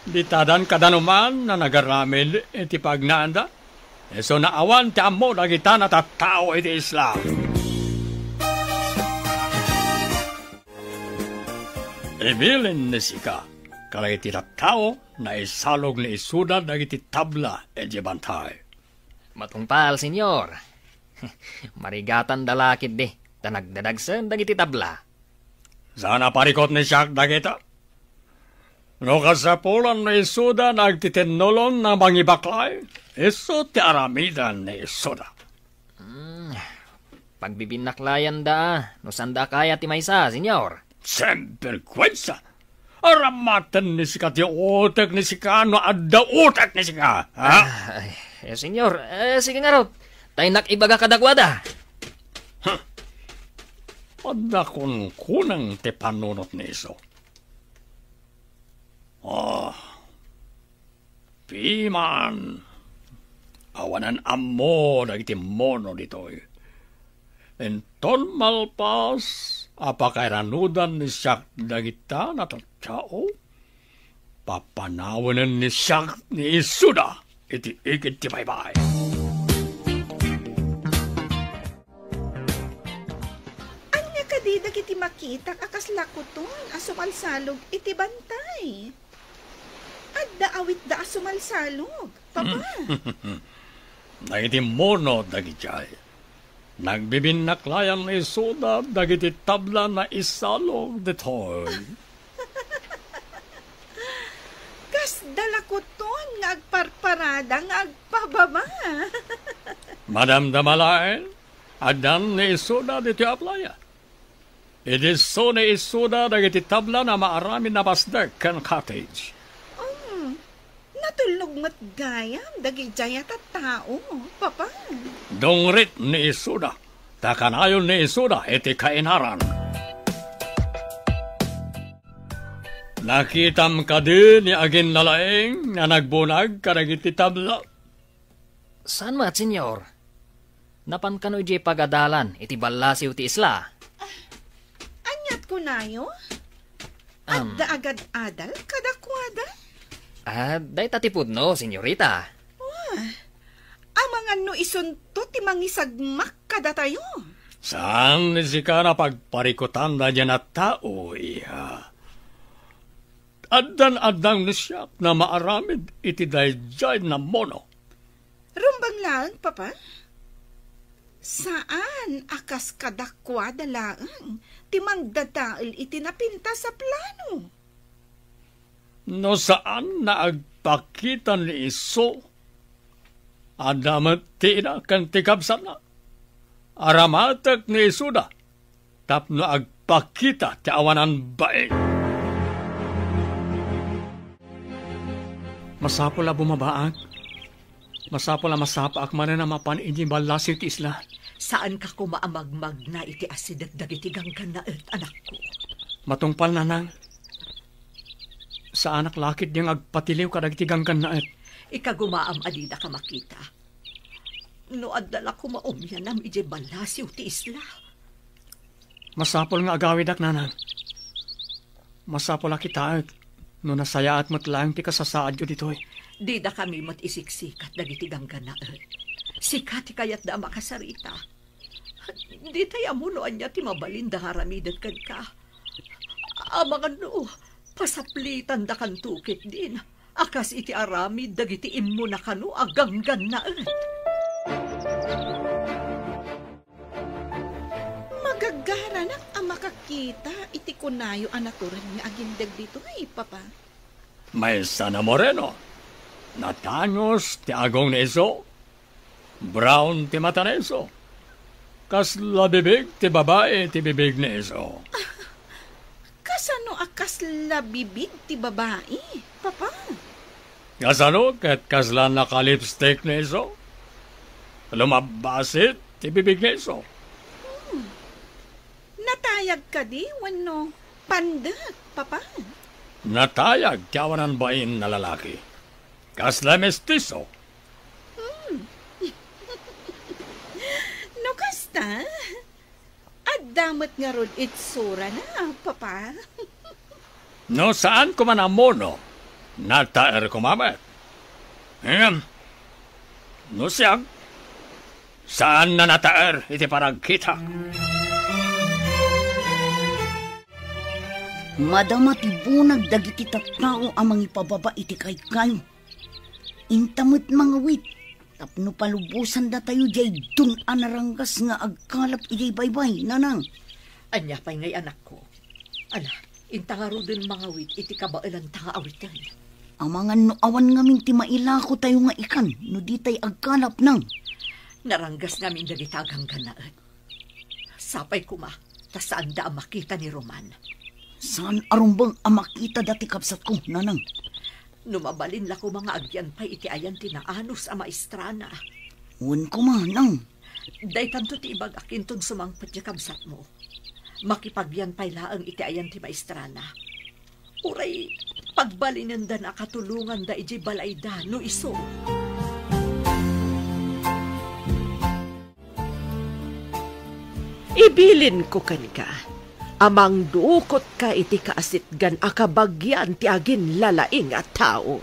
Ditadan kadanuman na nagaramid iti pagnanda. Iso na awan ti amor dagita na tattao iti Islam. Ibilin ni sika, kalay iti tattao na isalog ni Isuda dagiti tabla iti bantay. Matungpal, senyor. Marigatan dalakid di, tanagdadagsan dagiti tabla. Sana parikot ni siya dagita. No kasapulan ni Isuda nagtitinolon na mangibaklay, iso ti aramidan ni Isuda. Pagbibinaklayan da, no sanda kaya ti maysa, senyor. Semperkwensa! Aramatan ni sika ti utak ni sika, no adda utak ni sika, ha? Senyor, sige nga raw, tayo nakibaga kadakwada. Adda kun kunang ti panunot ni iso. Piman, awanan amo dagiti mono ditoy. Enton malpas, apakairanudan ni siya dagita na tattao, papanawanan ni siya ni Isuda, iti igit ti baybay. Anya kadi dagiti makita akas lakuton asumalsalog iti bantay. Adda awit da asumalsalog, Papa. Dagiti mono dagiti nagbibinaklayan ni Isuda dagiti tabla na isalog detoy. Kas dalakuton nga agparparada nga agpababa. Madam Damalain, adan ni Isuda dito aplaya. Idiso ni Isuda dagiti tabla na maarami na pasdek kan cottage. Natulog mat gayam dagi jayat at tao, Papa. Dongrit ni Isuda, takanayon ni Isuda iti kainaran. Nakitam ka din ni agin nalaeng na nagbunag karagiti tabla. Saan mat, senyor? Napan ka no iti pagadalan, iti balasiw ti isla. Anyat ko nayo? Adda agad adal kadakwada? Day tatipod no, senyorita. Ang mga no isunto ti mangisagmak kada tayo. Saan ni sika na pagparikutan na dyan at tao, iha? Addan-addang ni siya na maaramid iti dayjay na mono. Rumbang lang, Papa? Saan akas kadakwada lang ti mangdadaal iti napinta sa plano? No saan na agpakita ni Iso? Adamat ti na kan tikabsan na. Aramatak ni Isuda. Tapno agpakita ti awanan bae. Masapol la bumabaag. Masapol la masapaak man na mapan iti balasiw ti isla. Saan ka kumaamagmag na iti asidag dagiti gangkan na anak ko? Matungpal na nang. Sa anak lakit diyang agpatiliw kadagiti gangkan na Ikagumaam adida ka makita. No adala ko maumyan am ije balasiw ti isla. Masapol nga agawidak nanang. Masapol la kita No nasayaat mo't lang ti kasasaad ko ditoy. Di da kami mo't isiksikat dagiti gangganaan. Sikati kayat da makasarita. Di tayo amunoan niya ti mabalin da haramidan kan ka. Amangan no, pasaplitan da kan tukit din. Akas iti aramid dagiti immo na kanu agangganaan. Magagaranak ang makakita iti kunayo anaturan nga agindag dito ay papa. May sana moreno. Natangos ti agong neso. Brown ti mata neso. Kas labibig ti babae ti bibig neso. Kasano akas labibig ti babae, papa? Kasano ket kaslan nakalipstick neso. Lumabasit ti bibig neso. Natayag ka di, wano pandag, papa? Natayag ti awanan bain na lalaki. Kasla mestizo. No kasta? At damat nga rod itsura na, papa. No saan ko man amono, nataer ko mamet. No siyang, saan na nataer iti paragkita? Madama ti bunag dagiti tattao amang ipababa iti kayo. Intamot mga wit, tapno palubusan da tayo jay dun anaranggas nga agkalap iti baybay, nanang. Anya pa'y ngay anak ko. Ala, intangaro din mga wit iti kabailan tanga awitan. Amangan no awan ngamin ti mailako tayo nga ikan, no di tay agkalap nang. Naranggas namin dagitagang ganaan. Sapay kuma, tasaan da ang makita ni Roman. Saan arumbang amakita dati kapsat ko, nanang? Numabalin la ko mga agyan pa'y iti ayan tinaanos a maestrana. Uwan ko manang. Day tanto ti ibag akinton sumangpat ya kamsat mo. Makipagyan pa'y laang iti ayan ti maestrana. Uray, pagbalinan da na katulungan da iji balay da no iso. Ibilin ko kan ka. Amang duukot ka iti kaasitgan akabagyan ti agin lalaing at tao.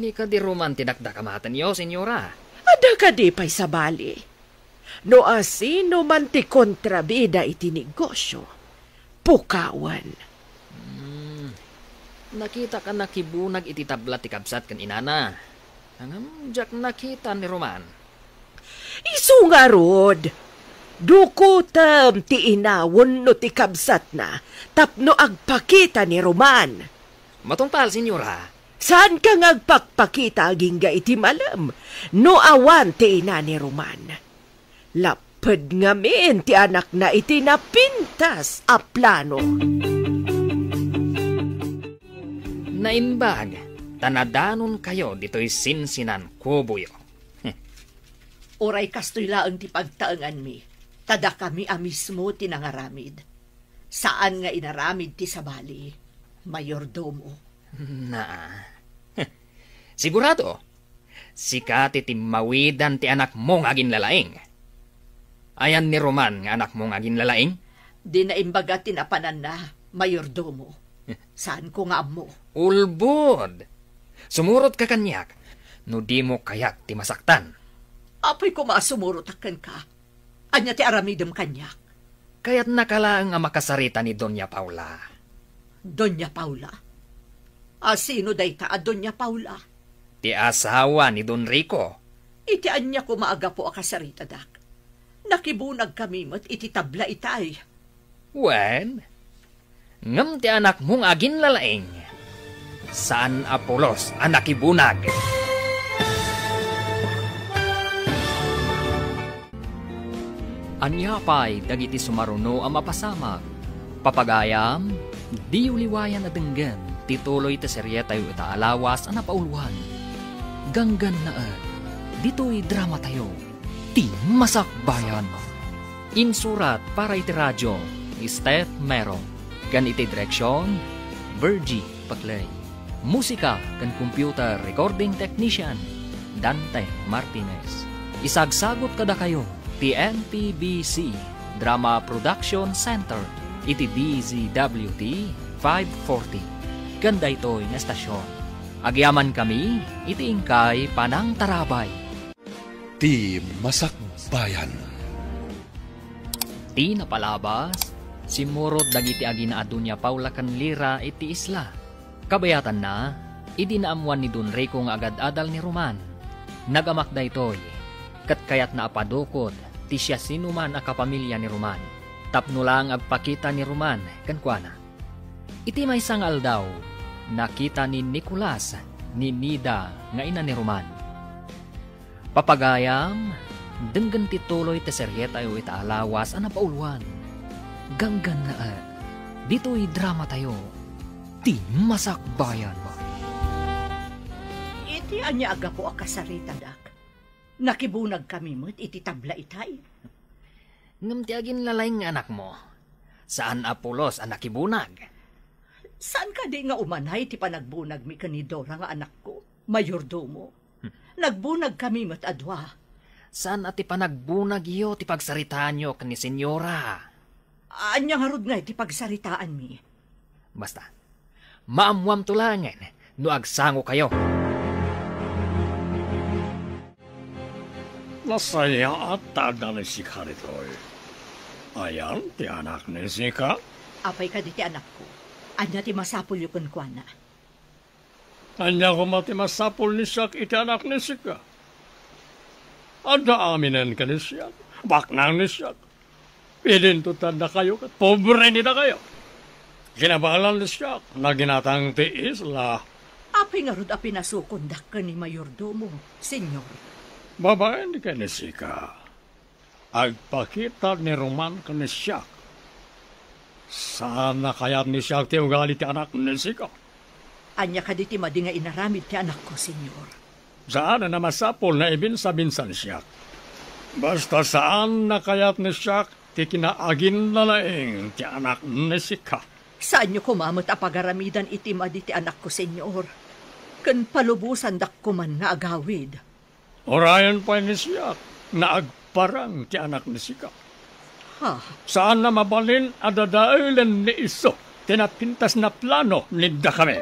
Ni ka di Roman tinakdakamatan niyo, senyora. Ada ka di pa'y sabali. No asino man ti kontrabida iti negosyo. Pukawan. Nakita ka nakibunag iti tabla ti kabsat kan inana. Hangam jak nakita ni Roman. Isu nga rod. Dukutam ti inawon no ti kabsat na, tapno agpakita ni Roman. Matungpal, senyora. Saan ka ngagpakpakita agingga iti malam, no awan ti ina ni Roman? Lapad ngamin ti anak na iti napintas a plano. Nainbag, tanadanon kayo dito'y sinsinan kubuyo. Oray kastoy laang ti pagtaangan mi. Tada kami mismo tinangaramid. Saan nga inaramid ti sabali? Mayordomo. Na. Sigurado, sikat iti mawidan ti anak mong agin lalaing. Ayan ni Roman nga anak mong agin lalaing? Di na imbaga tinapanan na, mayordomo. Saan ko nga mo? Ulbod. Sumurot ka kanyak, no di mo kayak ti masaktan. Apay ko masumurot akan ka. Anya ti aramidem kanyak. Kaya't nakalaang ang makasarita ni Doña Paula. Doña Paula? Sino day ta a Doña Paula? Ti asawa ni Don Rico. Iti anya ko maaga po akasarita dak. Nakibunag kami mo't iti tabla itay. Wen, ngam ti anak mong agin lalaing. Saan Apolos ang nakibunag? Anya pa'y dagiti sumaruno ang mapasamag. Papagayam, di uliwayan na denggan, tituloy ta serye tayo itaalawas ang napauluhan. Ganggan na dito'y drama tayo, ti masakbayan. Insurat para iti radyo, ni Steph Mero. Gan iti direksyon, Virgie Paclay. Musika kan computer recording technician, Dante Martinez. Isagsagot kada kayo, TNPBC Drama Production Center iti DZWT 540 Ganda ito'y nga estasyon. Agyaman kami, itiingkay panang tarabay. Ti Masakbayan. Ti napalabas, simurot dagiti aginaado niya Paula kanlira iti isla. Kabayatan na, idinaamuan ni Don Rico nga agad-adal ni Roman. Nagamak da ito'y, kat kayat na apadukot, ti siya sinuman a kapamilya ni Roman. Tapno lang agpakita ni Roman, kankwana. Iti may sangal daw, nakita ni Nicolas, ni Nida, nga ina ni Roman. Papagayam, denggan tituloy te seryeta yu ita alawas ana pauluan. Ganggan na dito'y drama tayo. Ti Masakbayan mo. Iti anya aga po akasarita, dak. Nakibunag kami mo't iti tabla itay. Ngam ti agin lalay nga anak mo. Saan Apolos ang nakibunag? Saan ka di nga umanay ti panagbunag mi kanidora nga anak ko, mayordomo? Nagbunag kami mo't adwa. Saan ati panagbunag iyo ti pagsaritaan nyo kani senyora? Anya nga rod nga iti pagsaritaan mi. Basta, maamuam tulangan no agsango kayo. Nasaya at tada ni Sika rito'y. Ayan, ti anak ni Sika. Apay ka di ti anak ko. Anya ti masapul yu kunkwana. Anya ko mati masapul ni Siak iti anak ni Sika. Ada aminen ka ni Siak. Baknang ni Siak. Pilintutan na kayo kat pobre ni na kayo. Kinabalan ni Siak na ginatang ti isla. Apay nga rod api nasukundak ka ni mayordomo, senyor. Babae ni ka ni Sika. Agpakita ni Roman ka ni Siak. Sana kayat ni Siak ti ugali ti anak ni Sika. Anya ka di ti madi nga inaramid ti anak ko, senyor. Saan na masapol na ibinsa-binsan Siak. Basta saan na kayat ni Siak ti kinaagin na laing ti anak ni Sika. Saan nyo kumamot apagaramidan iti madi ti anak ko, senyor? Kan palubusan dak ko man nga agawid. Orayan pa ni Siak na agparang ti anak ni Sika. Ha? Saan na mabalin adadailan ni iso tinapintas na plano ni Dakame.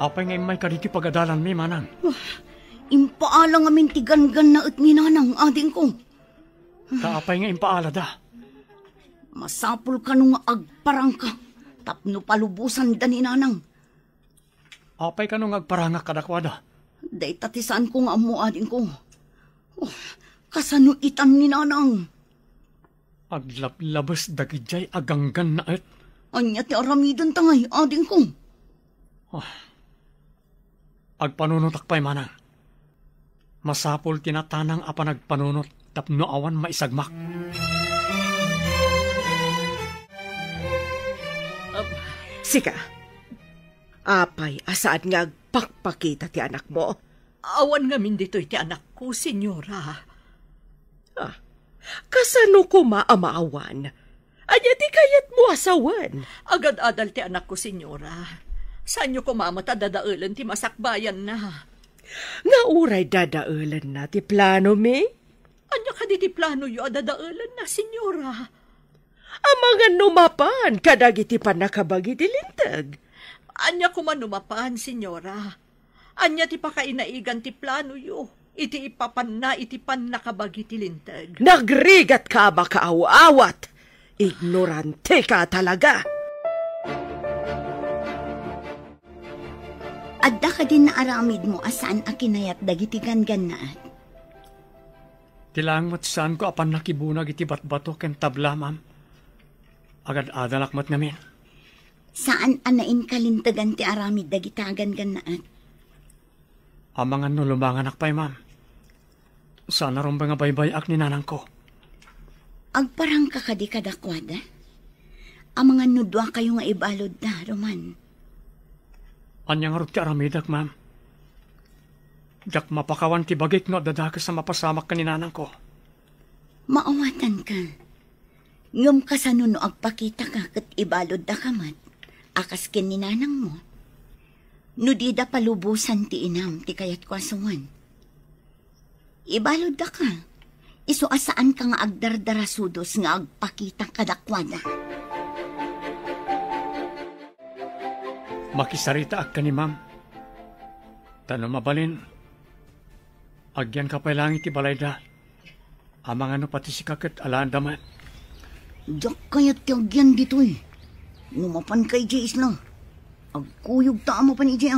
Apay ngay may kaditi pagadalan mi manang. Impaala nga mintigan-gan na at ninanang ading ko. Kaapay nga impaala da. Masapul ka nung agparang ka. Tapno palubusan da ninanang. Apay ka nung agparanga kadakwada. Day tatisaan ko nga amo ading ko. Kasano itan ninanang. Aglablabas dagijay aganggan na et. Anya ti aramidan tangay ading ko. Agpanunot akpay manang. Masapol tinatanang apa nagpanunot tapno awan maisagmak. Sika, apay asaan nga agpakpakita ti anak mo? Awan nga min dito'y ti anak ko, senyora. Kasano ko maamaawan? Anya ti kayat mo asawan? Agad-adal ti anak ko, senyora. Saan nyo kumamot dadaulan ti Masakbayan na? Nga uray dadaulan na ti plano mi? Anya ka di ti plano yu dadaulan na, senyora? Amangan numapan kadagiti panakabagi ti lintag. Anya ko man numapan, senyora. Anya ti pakainaigan ti plano yu. Iti ipapan na iti panakabagi ti lintag. Nagrigat ka ba kaawawat? Ignorante ka talaga. Adda ka din na aramid mo asaan akinayat dagiti ganganaan. Tilang matsaan ko apan nakibunag iti batbato ken tabla, ma'am. Agad-adalak mat namin. Saan anain kalintagan ti aramid dagiti ganganaan? Amangan no lumangan akpay, ma'am. Sana ron ba nga baybayak ni nanang ko? Agparang ka kadi kadakwada? Amangan no dua kayo nga ibalod na, Roman. Anyang arot ti aramidak, ma'am. Jak mapakawan ti bagik no dadakas sa mapasamak ka ni nanang ko. Maawatan ka. Ngam kasano no agpakita ka kat ibalod da kamat. Akas ken ni nanang mo. No di da palubusan ti inam ti kayat kwasungan. Ibalod da ka. Iso asaan ka nga agdardarasudos nga agpakita kadakwada. Makisarita ak ka ni ma'am. Tanong mabalin, agyan ka pa lang iti balayda. Amang ano pati si kakit alaan daman. Diyak kaya't tiagyan dito eh. Numapan kay Jais lang. Agkuyog taama pa ni Jay.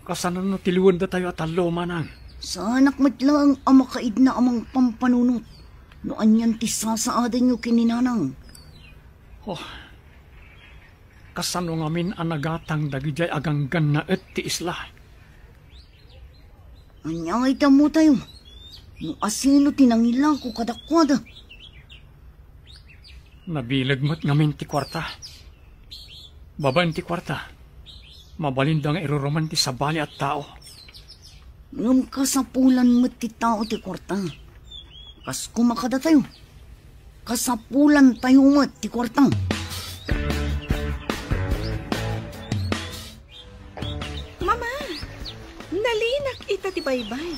Kasanan no tiliwan da tayo at alo manang. Sa anak matlang ang makaid na amang pampanunot. Noan yan tisasaadan nyo kininanang. Oh, kasano ngamin ang nagatang dagijay aganggan na et ti isla. Anya nga mo tayo. No asino tinangila ko kadakwada. Nabilag mo't ngamin ti kwarta. Babaen ti kwarta. Mabalindang iruroman ti sabali at tao. Ngam kasapulan mo't ti tao ti kwarta. Kas kumakada tayo. Kasapulan tayo mo't ti kwarta. Mama, nalinak ita ti baybay.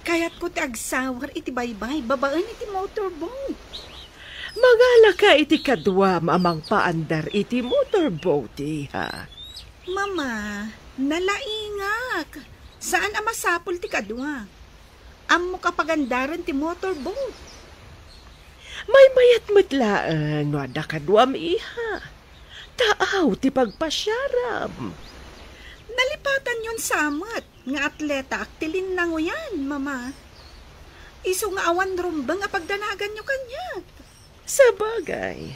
Kaya't ko ti agsawar iti baybay, babaan iti motorboat. Mangala ka iti kadwa mamang paandar iti motorboat, ha? Mama, nalaingak. Saan ang masapol ti kadwa? Amo kapagandaran ti motorboat. May mayat matlaan, wada kadwam iha. Taaw ti pagpasyaram. Nalipatan yun samat, nga atleta aktilin na yan, mama. Iso nga awan rumba nga pagdanagan nyo kanya. Sa bagay,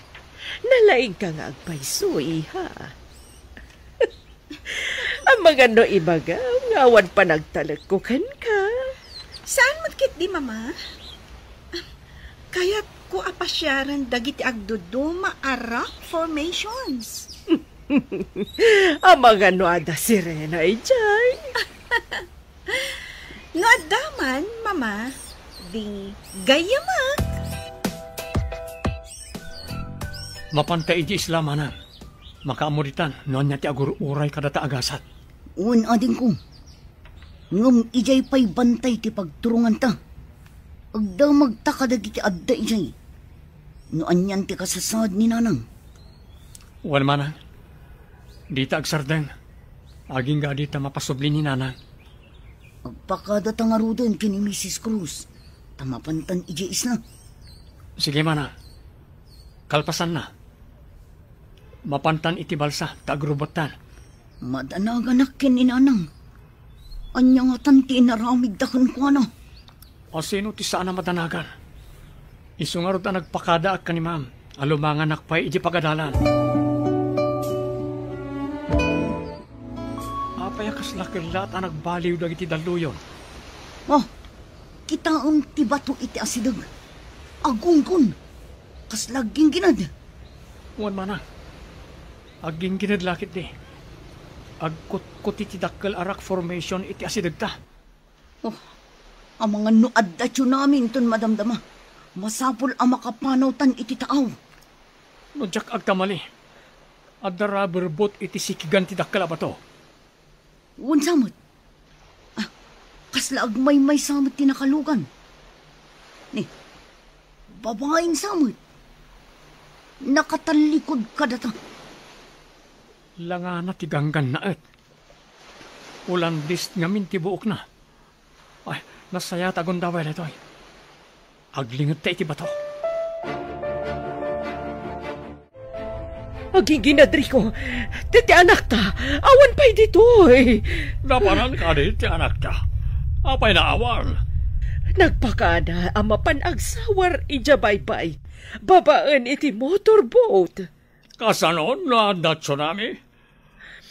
nalaing ka nga agpayso, iha. Ang mga no ibaga, ngawan pa nagtalagkukan ka. Saan matkit di, mama? Kaya't ko apasyaran dagiti agduduma a rock formations. Ang mga no ada sirena, ijay. No adaman, mama, di gayamak. Mapantay iti isla manan. Makaamuritan, noon niya ti agur-uray kadata agasat. Un ading ko. Ngam ijay pa'y bantay ti pagturungan ta. Agda magtakadag iti adda ijay. Noan yan ti kasasad ni nanang. Wan manang. Dita agsarden. Aging ga dita mapasubli ni nanang. Agpakada tangarudan kini Mrs. Cruz. Tamapantan ijay isla. Sige manang. Kalpasan na. Mapantan iti balsa, tagrubatan. Madanaganak kin inanang. Anya nga tanti inaramig dakan ko ano. O sino ti saan na madanagan? Isungarot na nagpakada at kanimam. Alumangan nakpay iti pagadalan. Apayakas lakirlat ang nagbaliw dag iti daluyon. Oh, kita ti bato iti asidag. Agungkon. Kas laging ginad. Wan mana. Aging ginadlakit di. Agkut-kut iti dakkel arak formation iti asidagta. Oh, ang mga nuad da namin ton madamdama. Masapol ang makapanaw tan iti taaw. No jak agkamali. Adda rubber boat iti sikigan ti dakkel abato. Wan samot. Ah, kasla agmay samot tinakalugan. Ni, babaeng samot. Nakatalikod ka data. Langana ti ganggan na et. Ulan list ngamin ti buok na. Ay, nasaya tagon daway na ito ay. Aglingot ta iti bato. Aging ginadri ko, ti anak ta, awan pa'y dito eh. Napanan ka di ti anak ta. Apay na awan. Nagpakada ang mapanagsawar ijabaybay. Babaan iti motorboat. Kasanon na da tsunami?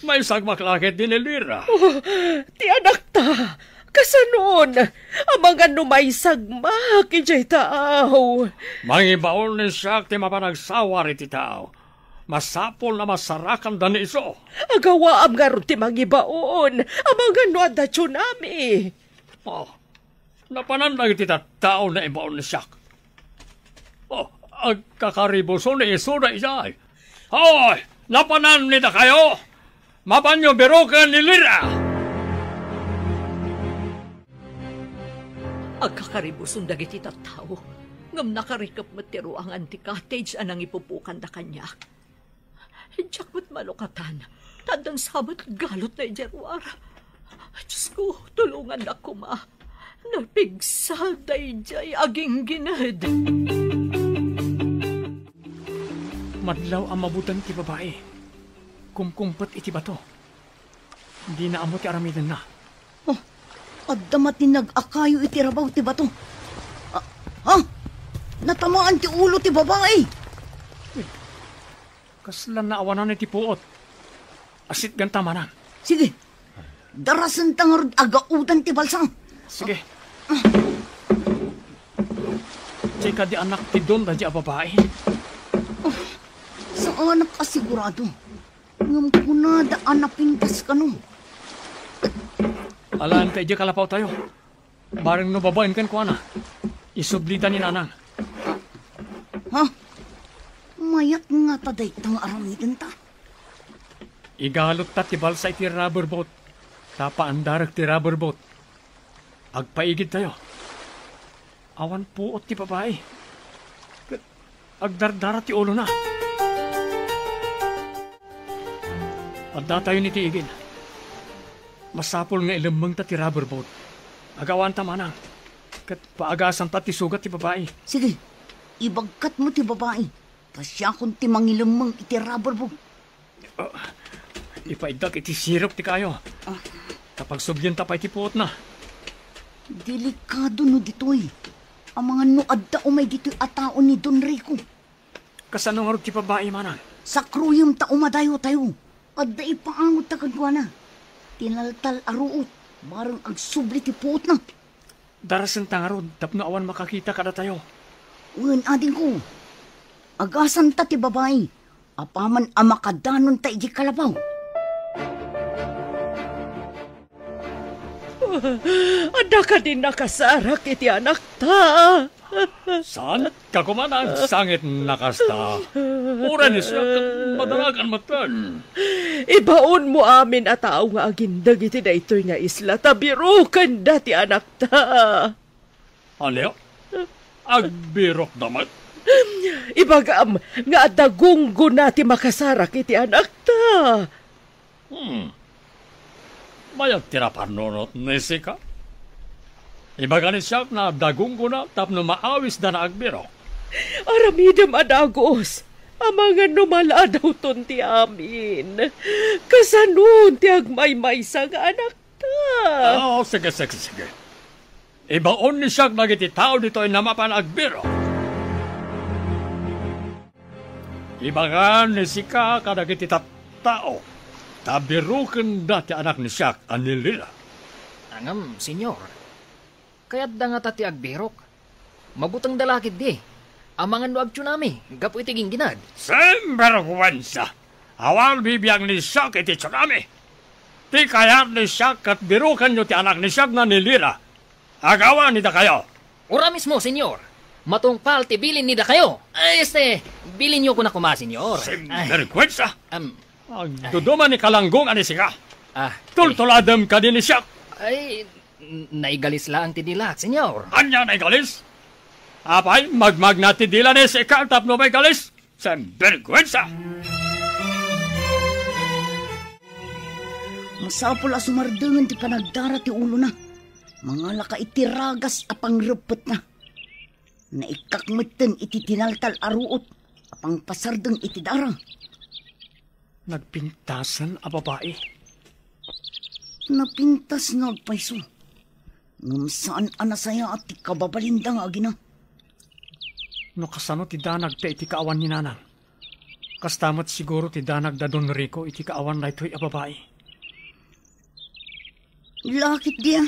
May sagmaklakit din ilira. Oh, ti anak ta, kasanon, ang mga numay sagmak ijay taaw. Mangibaon ni siyak ti mapanagsawar iti tao. Masapol na masarakan da ni iso. Agawa am nga ron ti mangibaon, ang mga nuada tsunami. Oh, napanandag iti tao na ibaon ni siyak. Oh, agkakaribuso ni iso na isay. Hoy, napanan nita kayo. Mapanyo berokan ni Lira. Agkakaribuson dagiti tattao. Ngam nakarikap matiro ang anti-cottage anang ipupukan da kanya. Diyak mo't malukatan. Tandang sabat galot na ijarwara. Diyos ko, tulungan ako, ma. Napigsal day jay aging ginad. Madlaw ang mabutan ti babae. Kumkumpet iti bato. Hindi na amo ti aramidan na. Oh, addamat ni nag-akayo iti rabaw ti bato. Natamaan ti ulo ti babae. Kaslan na awanan iti puot. Asit ganta manang. Sige, darasan tangarod agaudan ti balsang. Sige. Tsaka di anak ti don da di a babae. Sa anak asigurado. Ngam kunada anapintas ka no. Alaan tayo di kalapaw tayo. Barang no babaen kan kuana. Isublita ni nanang. Ha? Mayat nga taday tang aramidan ta. Igalot ta ti balsa iti rubber boat. Tapa andarag ti rubber boat. Agpaigid tayo. Awan puot ti babae. Agdardara ti ulo na. Adda tayo ni tiigin. Masapol nga ilambang ta ti rubber boat. Agawan ta manang. Kat paagasan ta ti sugat ti babae. Sige, ibagkat mo ti babae. Tasya kung ti mangilamang iti rubber boat. Ipaidag iti sirop ti kayo. Kapag subyan ta pa iti puot na. Delikado no ditoy. Ang mga nuadda umay ditoy atao ni Don Rico. Kasano nga ti babae manang? Sa kruyom ta umadayo tayo. Adda ipaangot ta kadwa na. Tinaltal aruot. Marang agsubli ti puot na. Darasan tangarod, tapno awan makakita kada tayo. Uwan ading ko. Agasan ta ti babae. Apaman amakadanon ta iji kalabaw. Ada ka din nakasarak iti anak ta. Saan? Kakumanang sangit nakasta. Ura ni siya madalagan matan. Ibaon mo amin at tao nga agindag iti na ito'y nga isla. Tabirukan dati anak ta. Ano? Agbirok damat? Ibagam nga dagunggo nati makasarak iti anak ta. Mayag tirapanunot ni Sika. Ibaga ni siya na dagunggo na tapno maawis da na agbirok. Aramidam adagos. Amangan numala daw ton ti amin. Kasanun ti agmay-may sa nga anak ta. Sige. Ibaon ni siya nagiti tao dito ay namapan agbirok. Ibaga ni Sika kadagiti tao. Tabirukan dati anak ni Siak anilila. Angam, senyor. Kaya't da nga tati agbirok. Mabutang dalakid di. Amangan no agtsunami. Gapo itiging ginad. Semberwansa. Awal bibiyang ni Siak iti tsunami. Ti kayat ni Siak at birukan nyo ti anak ni Siak na nilira. Agawan nida kayo. Ura mismo, senyor. Matungpal ti bilin nida kayo. Bilin nyo ko na kuma, senyor. Semberwansa. Duduman ni kalanggong ani Sika. Tultuladam ka din ni Siak. Ay, naigalis lang ti dilat, senyor. Anya naigalis? Apay, magmag na ti dila ni Sika tapno may galis. Semberwansa. Masapol a sumardangan ti panagdara ti ulo na. Mga laka itiragas apang repet na. Naikakmeten iti tinaltal aruot apang pasardeng iti dara. Nagpintasan a babae. Napintas nga agpaiso. Ngam saan anasaya at ti kababalindang agina. No kasano ti danag ta iti kaawan ni nanang. Kastamat siguro ti danag da Don Rico iti kaawan na ito'y a babae. Lakit dia.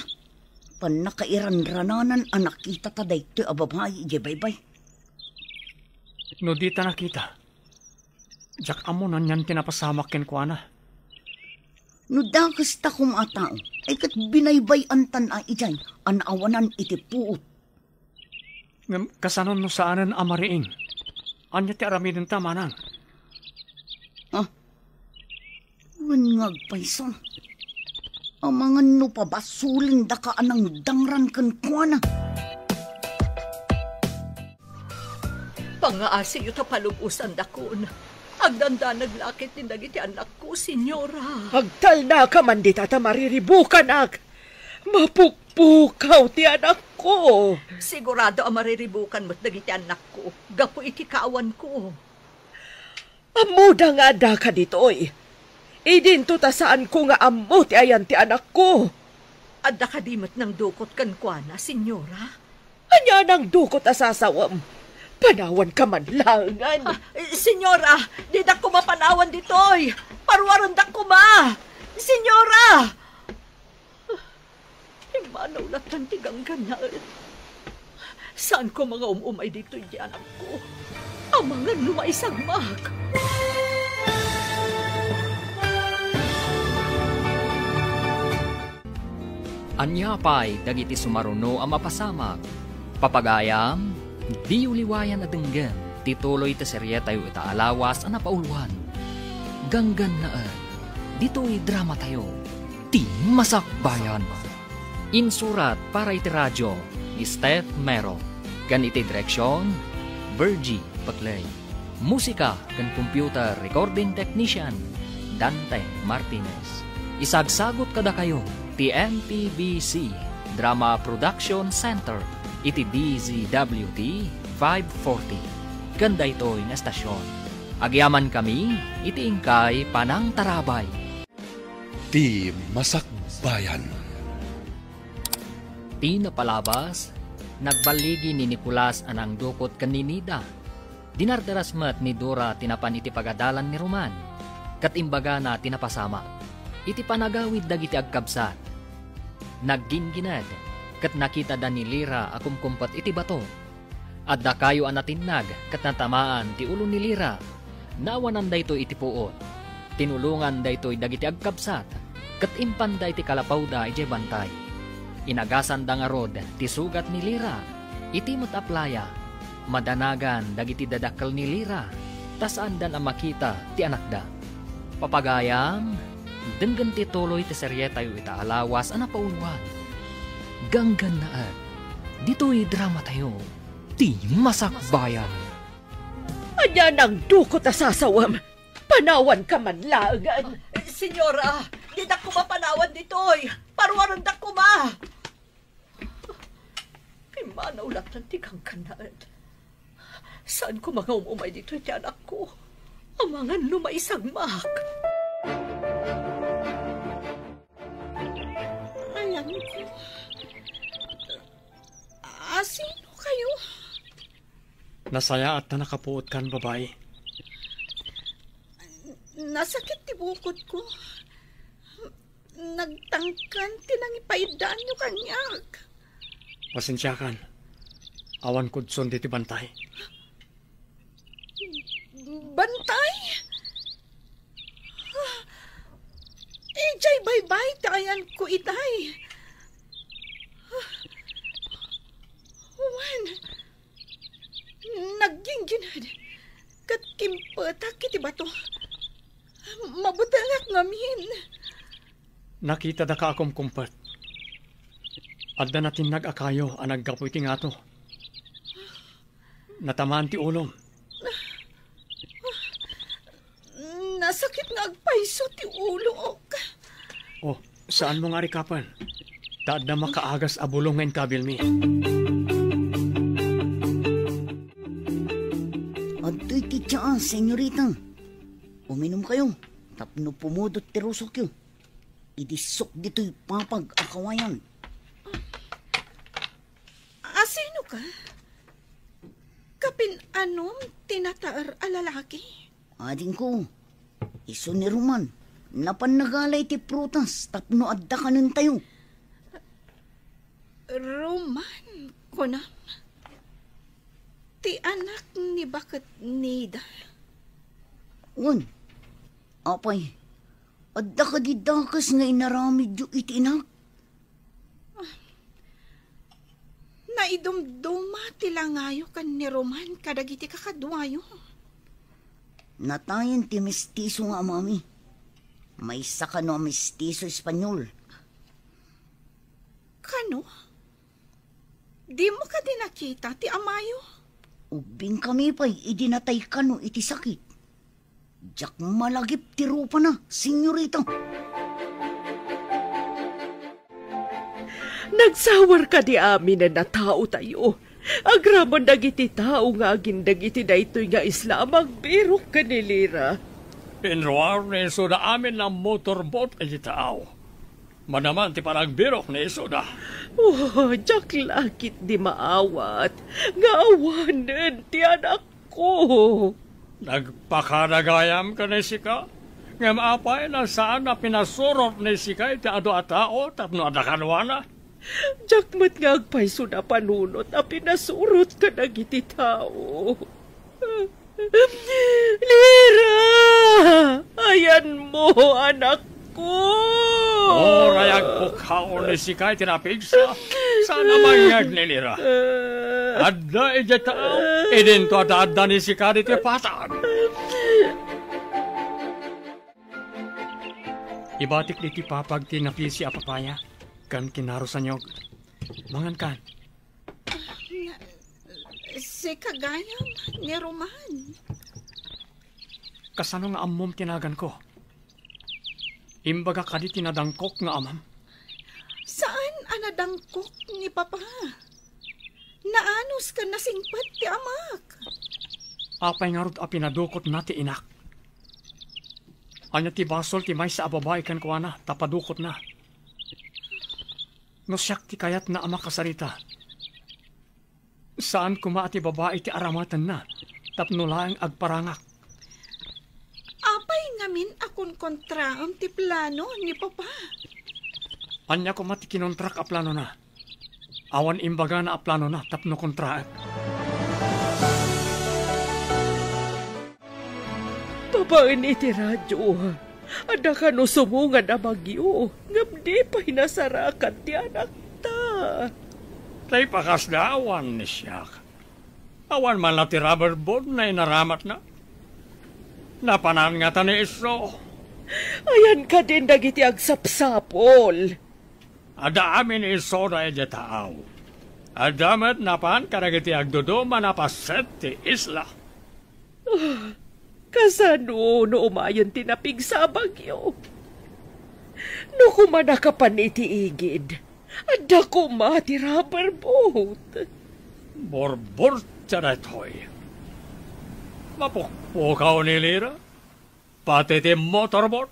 Panakairanrananan anak kita ta daytoy a babae ije baybay. No di ta nakita. Jak amo nan yan tinapasamak ken kuana. No dakas ta kumatao, ay kat binaybay antan a ijay, anawanan iti puot. Kasanon no saanan amariing. Anya ti aramidin ta manang. Wangag paiso. Amangan no pabasulin da ka anang dangran ken kuana. Pangaasi yu ta palubusan dakon. Agdanda naglakit ni dagiti anak ko, senyora. Agtal na ka man di tata mariribukan ak. Mapukpukaw ti anak ko. Sigurado ang mariribukan mo't dagiti anak ko. Gapo iti kaawan ko. Amuda nga da ka ditoy. Idinto ta saan ko nga ammo ti ayan ti anak ko. Adda kadimot ng dukot kan kuana, senyora. Anya nang dukot asasawam. Panawan ka man langan. Senyora, di dak ko mapanawan ditoy. Parwaron dak ko ma. Senyora! Imanaw na tantigang ganaan. Saan ko mga umumay dito'y di anak ko? Ang mga lumaisagmak. Anya pa'y dagiti sumaruno ang mapasamak. Papagayam, di uliwayan na denggan, tituloy ta serye tayo itaalawas ang napauluan. Ganggan na dito'y drama tayo, ti masakbayan. Insurat para iti radyo, ni Steph Mero. Gan iti direksyon, Virgie Paclay. Musika kan computer recording technician, Dante Martinez. Isagsagot kada kayo, ti MPBC Drama Production Center, iti DZWT 540. Ganda ito'y na estasyon. Agyaman kami, iti ingkay Panang Tarabay. Ti Masakbayan. Ti napalabas, nagbaligi ni Nicolas anang dukot kaninida. Dinardaras met ni Dora tinapan iti pagadalan ni Roman. Katimbaga na tinapasama. Iti panagawid dagiti agkabsat. Nagginginad, kat nakita da ni Lira akumkumpat iti bato. At da kayo anatinag, kat natamaan ti ulo ni Lira. Naawanan da ito iti puot. Tinulungan da ito'y dagiti agkabsat. Kat impan da iti kalapaw da iti bantay. Inagasan da nga rod ti sugat ni Lira. Iti mataplaya. Madanagan dagiti dadakkel ni Lira. Tasaan dan ang makita ti anak da. Papagayam, denggan ti tuloy ti serye tayo itaalawas ang napauluan. Ganggan na dito'y drama tayo, ti masakbayan. Anya nang dukot asasawam. Panawan ka man lagan. Senyora, di dak ko mapanawan ditoy. Parwaron dak ko ma. Imanaw lang tantigang kanaan. Saan ko mga umumay dito'y ti anak ko? Ang mga lumaisagmak. Alam ko. Sino kayo? Nasaya at na nakapuot kan babae. Nasakit ti bukod ko. Nagtangkan tinangipaidan nyo kanyak. Pasensya kan. Awan kudson diti bantay. Bantay? Ijay bye-bye tayan ko itay. Juan, nagginginad. Kat kimpatak iti bato. Mabutangak ngamin. Nakita da ka akom kumpat. Adda natin nag-akayo ang naggapoy ti ngato. Natamaan ti ulom. Nasakit nga agpaiso ti ulo ok. Oh, saan mo nga rikapan? Taad na makaagas abulong ngayon kabil mi. Adto'y ti tiyaan, senyorita. Uminom kayo. Tapno pumudot ti rusok yun. Idisok dito'y papag-akawayan. Sino ka? Kapin anom tinataar a lalaki? Ading ko, iso ni Roman. Napannagalay ti prutas. Tapno adda ka nun tayo. Roman, kunam. Ti anak ni Bakat Nida. Wan, apay, adda ka di dakas nga inaramid yu itinak. Naidumduma tilangayo kan ni Roman kadagiti kakadwayo. Natayan ti mestizo nga mami. May saka no mestizo Espanyol. Kano? Di mo ka din nakita ti amayo? Ubing kami pa'y idinatay ka no iti sakit. Jak malagip ti rupa na, senyorita. Nagsawar ka di amin na natao tayo. Agraman dagiti tao nga agin dagiti daytoy nga isla magbirok ka ni Lira. Pinruar na iso na amin ng motorboat ay tao. Manaman ti paragbirok na iso na. Oh, jak lakit di maawat. Nga awanan ti anak ko. Nagpakaragayam ka na sika. Nga maapay na saan na pinasurot na sika iti ado a tao tapno adakanwana. Jak mat nga agpayso na panunot a pinasurot ka nagiti tao. Lira! Ayan mo, anak ko! Rayag po kaon ni sika iti napigsa. Sana mangyag ni Lira. Adda iti tao. Idin to adda ni sika iti patag. Ibatik di ti papag tinapil si apapaya. Kan kinarusan nyog. Mangan kan. Si kagayam ni Roman. Kasano nga amom tinagan ko? Imbaga kadi tinadangkok nga amam. Saan anadangkok ni Papa? Naanos ka nasingpat ti amak. Apay nga rod a pinadukot na ti inak. Anya ti basol ti may sa ababay kan kuana, tapadukot na. No siyak ti kayat na ama kasarita. Saan kuma ti babae ti aramatan na, tapno laeng agparangak. Apay ngamin akon kontraam ti plano ni Papa. Anya kuma ti kinontrak a plano na. Awan imbaga na a plano na, tapno kontraak. Babaan iti radyo. Ada ka no sumungan na bagyo. Ngabdi pa hinasarakan ti anak ta. Tay pakas na awan ni siyak. Awan man na ti rubber boat na inaramat na. Napanan nga ta ni iso. Ayan ka din dagiti agsapsapol. Ada amin iso na iti taaw. Adamat napan karagiti agduduma na paset ti isla. Kasano no umayon tinapig sa bagyo? No kumana ka pa iti igid, ada kumati rubber boat. Borbor charatoy. Mapukpukaw ni Lira. Pati ti motorboat.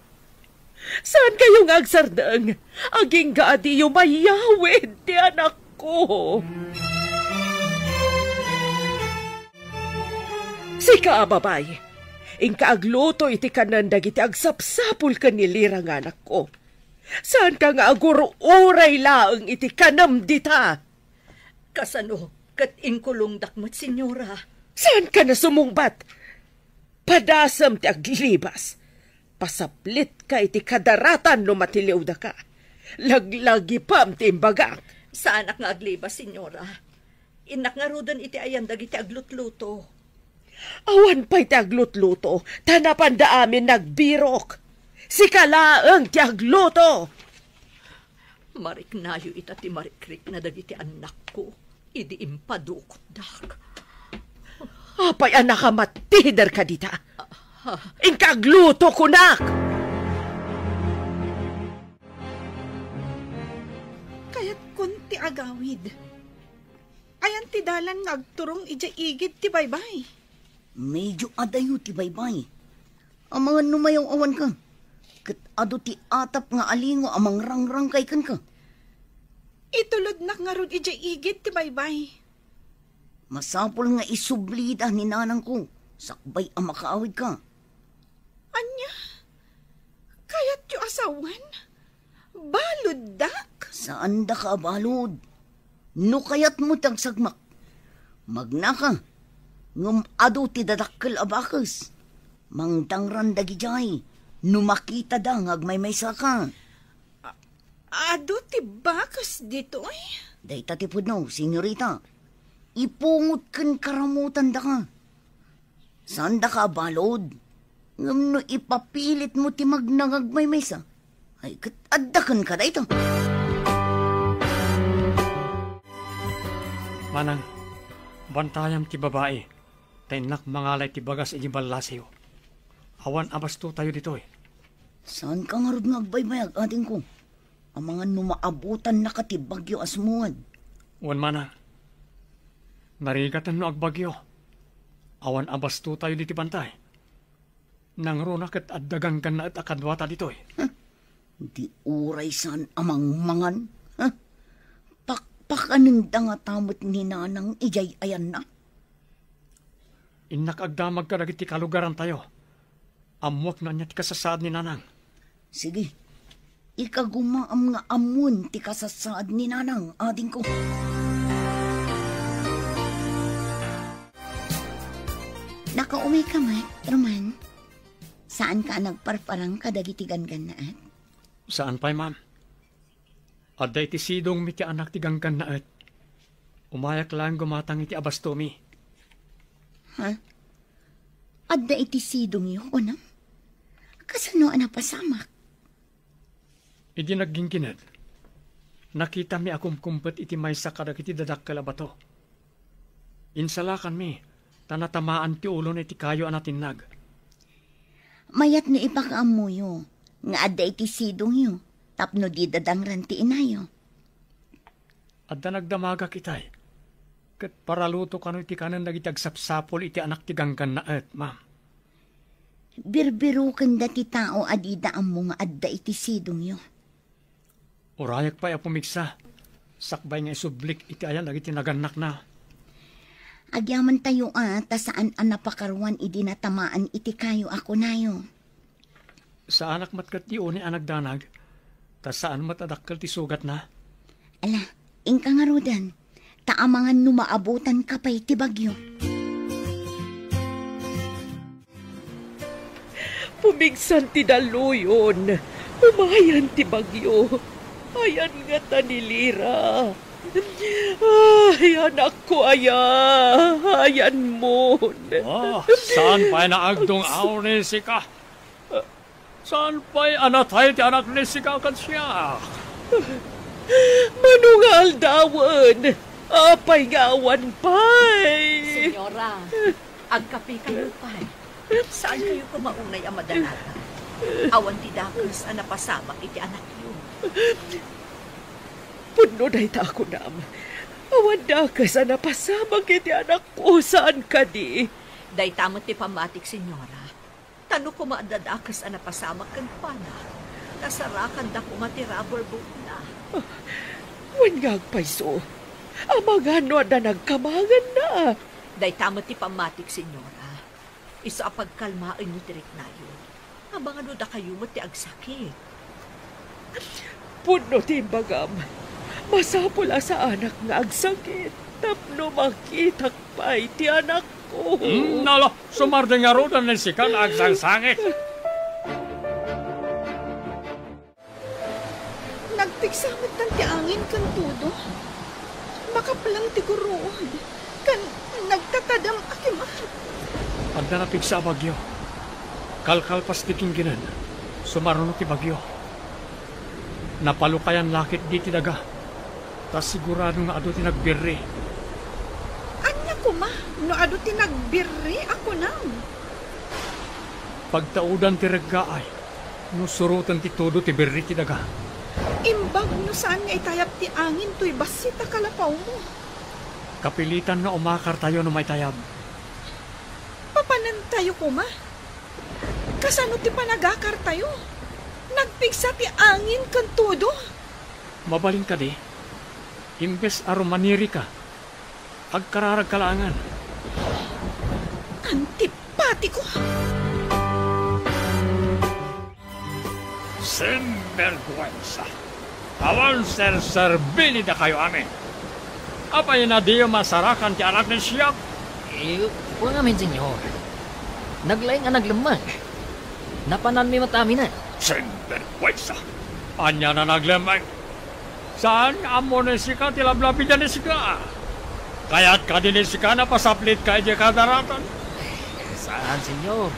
Saan kayong agsardang? Aging gaadi yung mayawid ti anak ko. Sika, babay. Ingka agluto iti kanan dagiti agsapsapul ka ni Lira nga anak ko. Saan ka nga aguro uray laang iti kanam dita? Kasano, kat inkulong dakmat, senyora. Saan ka na sumungbat? Padasam ti aglibas. Pasaplit ka iti kadaratan no matiliw da ka. Laglagi pam ti imbagak. Saan ak nga aglibas, senyora? Inak nga rudan iti ayan dagiti aglutluto. Awan pa'y ti aglutluto, tanapan da amin nagbirok. Si kalaang ti agluto. Mariknayo ita ti marikrik na dagiti anak ko. Idi impadukot dak. Apay anak ka matihidar ka dita. Ingkagluto kunak. Kaya't kunti agawid. Ayan ti dalan nga agturong ija igid ti baybay. Medyo adayo ti baybay. Amangan numayaw awan ka. Kat ado ti atap nga alingo amang rangrang kay kan ka. Itulod nak nga rod ija igid ti baybay. Masapol nga isublida ni nanang ko. Sakbay ang makaawid ka. Anya? Kayat yu asawan? Balod dak? Saan da ka balod? No kayat mo tagsagmak. Magna ka. Ngum ado ti dadakkel abakas. Mangtangran dagijay. Numakita da ngagmay saka. Ado ti bakas dito eh. Dayta ti pudno, senyorita. Ipungot kan karamutan da ka. Saan da ka balod? Ngum no ipapilit mo ti magnangagmay sa. Ay kat addakan ka dayta. Manang, bantayam ti babae. Tainak mangalay ti bagas iti balasiyo. Awan abasto tayo dito eh. Saan ka nga rod nga agbaybayag ating ko? Ang mga numaabutan na katibagyo asmuad. Wan mana. Narigatan no agbagyo. Awan abasto tayo dito bantay. Nang runak at dagang kan na at akadwata dito eh. Di uray saan amang mangan? Pakpakanang dangatamot ni nanang ijay ayan na. Inakagdamag ka dagiti kalugaran tayo. Amwak na niya ti kasasaad ni nanang. Sige, ikagumaam nga amun ti kasasaad ni nanang ading ko. Nakauwi ka, Mat, Roman. Saan ka nagparparang kadagiti ganganaat? Saan pa'y, ma'am? Aday ti sidong mi ti anak ti ganggan naat. Umayak lang gumatang iti abastomi. Ha? Adda iti sidong yung unang? Kasano na pasamak? Idi naggingkinad. Nakita mi akum kumpet iti maysa kadag iti dadak kalabato. Insalakan mi, tanatamaan ti ulo na iti kayo anatinag. Mayat no ipakaamuyo, nga adda iti sidong yo, tapno di dadangran ti inayo. Adda nagdamaga kitay. Kat paraluto kano iti kanan nagitagsapsapol iti anak ti ganggan naat, ma'am. Birbirukan da ti tao adida ang mga adda iti sidong yo. Urayak pa'y apumiksa. Sakbay nga isublik iti ayan lagi tinaganak na. Agyaman tayo ta saan ang napakaruan idinatamaan iti kayo ako nayo. Sa anak matkat ti uni anak danag, ta saan matadakkel ti sugat na. Ala, ingka nga rodan, taamangan numaabutan ka pa'y ti bagyo. Pumigsan ti daluyon, umayan ti bagyo. Ayan nga tanilira. Ay, anak ko, ayan mo. Saan pa'y naagdong aw ni Sika? Saan pa'y anatay ti anak ni Sika kat siya? Manungal dawan. Apay ngawan pa'y. Senyora, agkapi kayo pa'y. Saan kayo kumaunay ang madalaga? Awan ti dakos ang napasamak iti anak niyo. Puno na ita ako nam. Awan dakas ang napasamak iti anak ko. Saan ka di? Day tamot ti pamatik, senyora. Tano ko maadadakas ang napasamak kang pana. Nasarakan da ko nga ti rubber boat na. Wanyag paiso. Amagano na nagkamangan na. Day tamot ti pamatik, senyora. Isa pagkalmaan nyo tirik na yun. Abang ano da kayo mo ti agsakit. Puno ti bagam. Masapula sa anak nga agsakit. Tapno makitak pa ti anak ko. Nalo, sumardeng nga rodan ni Sika na agsangsangit. Nagpiksamit ng ti angin kan tudo. Makapalang ti guruod. Kan nagtatadam akimat. Anda na pigsa bagyo. Kalkalpas ti kingginan. Sumaruno ti bagyo. Napalukayan lakit di ti daga. Tas sigurado nga ado ti nagbirri. Anya ko ma, no ado ti nagbirri ako nam. Pagtaudan ti reggaay. No surutan ti todo ti birri ti daga. Imbag no saan nga itayap ti angin to'y basita kalapaw mo. Kapilitan nga umakar tayo no may tayab. Papanan tayo ko ma. Kasano ti panagakar tayo? Nagpigsa ti angin kan todo. Mabaling ka di. Imbes arumaniri ka. Agkararag kalangan. Antipati ko. Sinvergüenza. Awan ser-serbili na kayo amin. Apay na di masarakan ti anak ni Siak. Huwag amin, senyor. Naglay nga naglamang. Napanan mi matami na. Sinvergüenza. Anya na naglamang. Saan amo ni Sika tilablabi dyan ni Sika? Kaya't ka din ni Sika na pasaplit ka di kadaratan. Saan, senyor?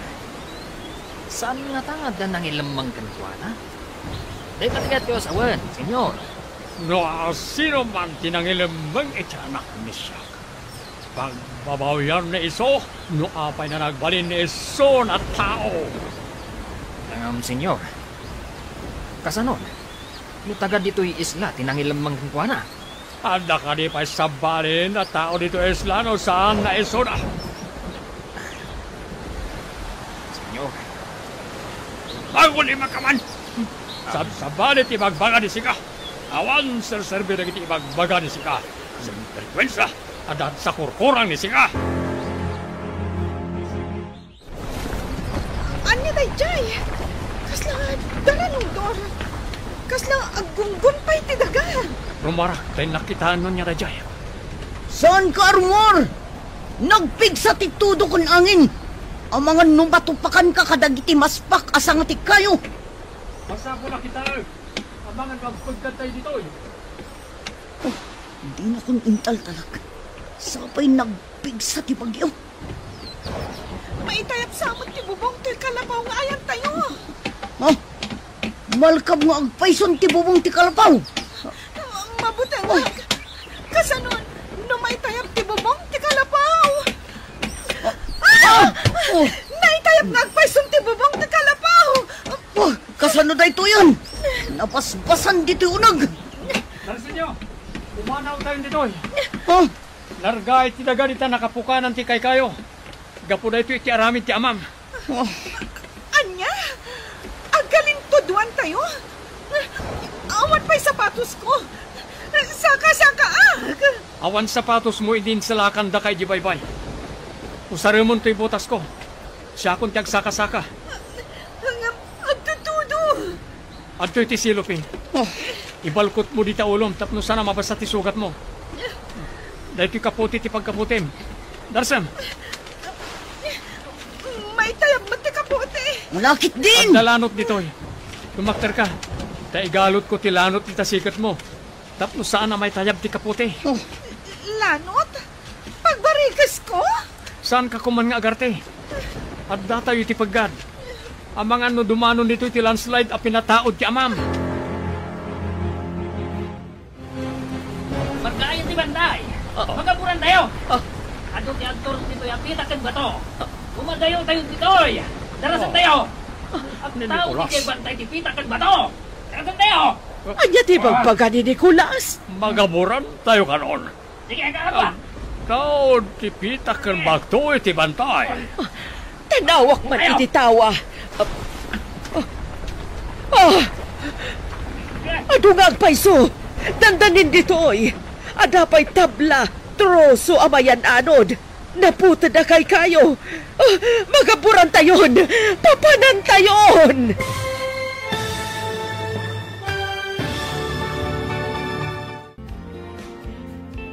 Saan nga tangad na nangilamang kantuana? Day patigat ko sa awan, senyor. No, sino man tinangilambang iti anak ni Siak. pagbabawian ni iso, no apay na nagbalin ni iso na tao. Senyor, kasanon, no taga dito'y isla, tinangilamang kuwana. Anda ka di pa sabalin na tao dito isla no saan na iso na. Senyor, Maguli makaman! Sabalit ibagbaga ni sika. Awan serserbi na kiti ibagbaga ni sika. Sa frekwensya, adat sa kurkurang ni sika. Anya dayjay? Kasla daranong dor. Kasla aggunggum pa'y tidaga. Rumara, tayo nakitaan nun niya Rajay. Saan ka, Armor? Nagpigsa ti tudo kon angin. Ang mga numatupakan ka kadagiti maspak asang ti kayo. Basta po nakita abangan magpagkat tayo dito. Oh, hindi na kong intal talag. Sapay nagpigsa ti bagyo. Maitayap sa amot ti bubong ti kalabaw nga ayan tayo. Ha? Malkab nga agpayson ti bubong ti kalapaw. Mabuti nga. Kasanon, numaitayap ti bubong ti kalabaw. Oh, Naitayap nga agpayson ti bubong ti kalabaw. oh, kasano da ito yun? Napasbasan dito unag. Narsin nyo, umanaw tayo dito. Ha? Larga iti daga dita nakapukanan ti kay kayo. Gapo na ito iti aramid ti amam. Oh, Anya? Agaling tuduan tayo? Awan pa'y sapatos ko. Saka-saka Awan sapatos mo idin sa lakan da kay Jibaybay. Usarimon to'y botas ko. Siya akong tiyag saka-saka. Agtutudo. At to'y ti silupin. Ibalkot mo di ta ulom tapno sana mabasa ti sugat mo. Dahil to'y kaputi ti pagkaputim. Darsam! May tayab mo ti kapote. malakit din. Ang dalanot dito'y. Tumakter ka. Ta igalot ko ti lanot ti tasikat mo. Tapno saan na may tayab ti kaputi. Lanot? Pagbarigas ko? Saan ka kuman nga agarte? At datayo ti paggad. Ang mga ano dumano nito ti landslide a pinataod ti amam. Pagkain ti banday. Magapuran tayo. Adto ti aktor dito yung pitakan ba to? Umadayo tayo ditoy. Darasan tayo. Ang tao ti kay bantay ti pitakan ba to? Darasan tayo. Anya ti bagbaga ni Nicolas? Magaburan tayo kanon. Sige ka ba? Kau ti pitakan ba to iti bantay? Tanawak man iti tawa. Ado nga agpayso. Dandanin ditoy. Adapay tabla. Troso amayan anod. Naputa na kay kayo. Magaburan tayon. Papanan tayon.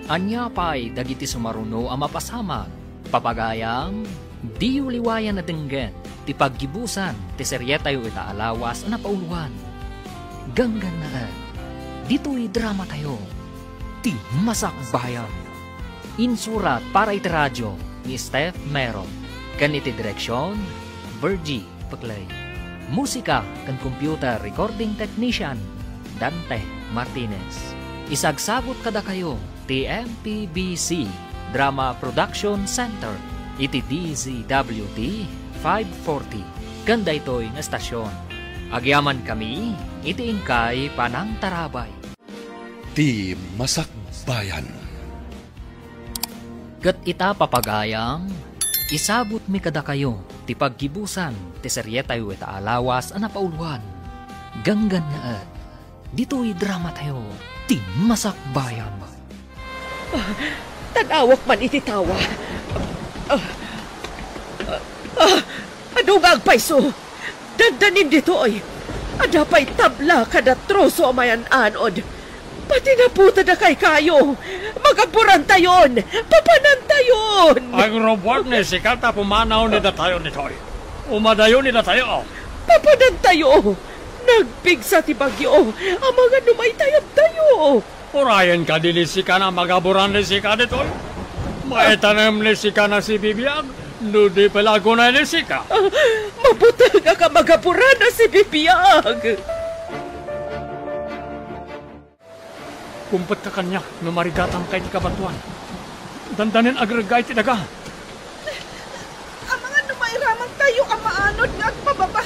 Anya pa'y dagiti sumaruno ang mapasamag. Papagayam, di uliwayan na denggen, ti paggibusan, ti seryetayo itaalawas na pauluan. Ganggan na dito'y drama tayo, ti Masakbayan. Insurat para iti radyo ni Steph Meron. Kan iti direksyon, Virgie Paclay. Musika kan computer recording technician, Dante Martinez. Isagsagot kada kayo, TMPBC Drama Production Center iti DZWD 540 ganda ito'y nga estasyon. Agyaman kami iti ingkay Panang Tarabay. Ti Masakbayan. Kat ita papagayam, isabot mi kada kayo ti paggibusan ti seryetayo ita alawas a napauluan. Ganggan nga at dito'y drama tayo ti Masakbayan. Tanawak man iti tawa. Ano nga agpayso? Dandanin ditoy. Adapay tabla kada troso amayan anod. Pati naputa na kay kayo. Magaburan tayon. Papanan tayon. Ang robot ni sikata pumanaw ni tayo nitoy. Umadayo ni tayo. Papanan tayo. Nagpigsa ti bagyo. Ang mga numaytayab tayo. Urayan ka din ni sika na magaburan ni sika nitoy. Maitanem ni sika na si Bibiyag. Nudi palago na ni sika. Mabuti nga ka magaburan na si Bibiyag. Kumpet ka kanya, numarigatang kay di kabatuan. dandanin agragay ti daga. Ang mga numairaman tayo, amaanod nga agpababa.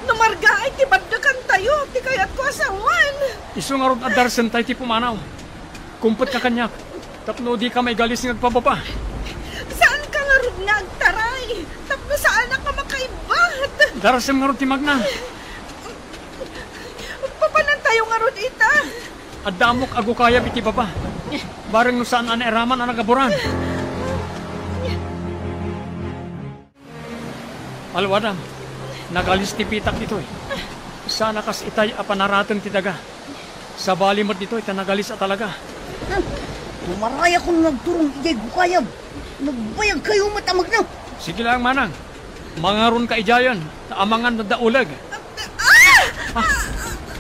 Numarga ay ti baddakan tayo, ti kayat ko asawan. Isu nga rod adarsen tayo ti pumanaw. Kumpot ka kanyak, tapno di ka may galis nga agpababa. Saan ka nga rod nga agtaray? Tapno saan ka makaibat? Darasem nga rod ti magna. Papanan tayo nga rod ita. Adamok ago kaya biti baba. Bareng no saan anaeraman ang nagaburan. Alwadam, nagalis ti pitak ditoy. Sana kas itay apanaratan ti daga. Sa balimot ditoy, tanagalis at talaga. Tumaraya kong nagturong ijay gukayab. Nagbayag kayo matamag na. Sige lang, manang. Mangaron ka ijayan, taamangan na daulag.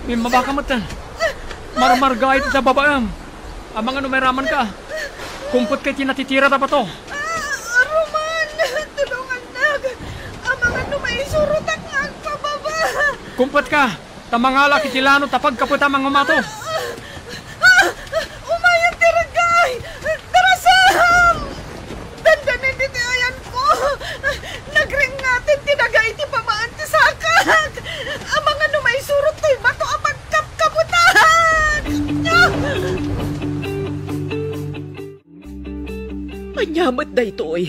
May mabakamatan. Marmargay sa babaam. Amangan numeraman ka. Kumpot kay tinatitira na ba to? Roman, tulungan nag. Amangan numaisurutak nga ang pababa. Kumpot ka. Tamangala kitilano tapag kaputa mga umato. Umayan tiragay. Tarasam! Dandanin diti ayan ko. Nagring natin tinagay ti pamaan ti sakak. Amangan numaisurot to'y bato apag kapkaputahan. Anyamat na ito'y.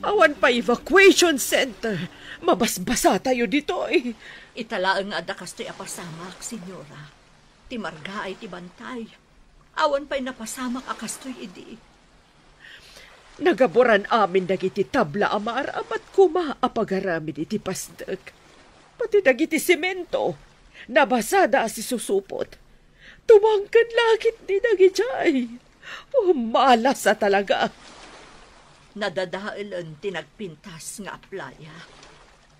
Awan pa evacuation center. Mabasbasa tayo dito'y. Italaang nga da kasto'y apasamak, senyora. Ti marga ay ti bantay. Awan pa'y napasamak akasto'y idi. Nagaburan amin dagiti tabla amar amat kuma apagaramin iti pasdag. Pati dagiti semento. Nabasada si susupot. Tumangkan langit ni dagijay. Malas sa talaga. Nadadailan tinagpintas nga playa.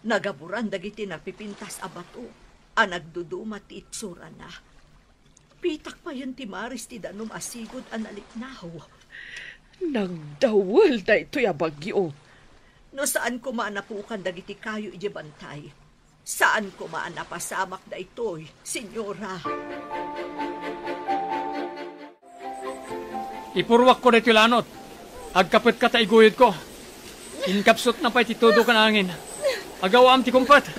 Nagaburan dagiti nagpipintas a bato. A nagdudumat ti itsura na. Pitak pa yan ti maris ti danom asigod analiknaw. Nagdawal na ito'y abagyo. No saan ko maanapukan dagiti kayo iji bantay? Saan ko maanapasamak da ito'y, senyora? Ipurwak ko na ito lanot. Agkapit ka taiguyod ko. Inkapsot na pa'y titudo ka na angin. Agawam ti kumpat.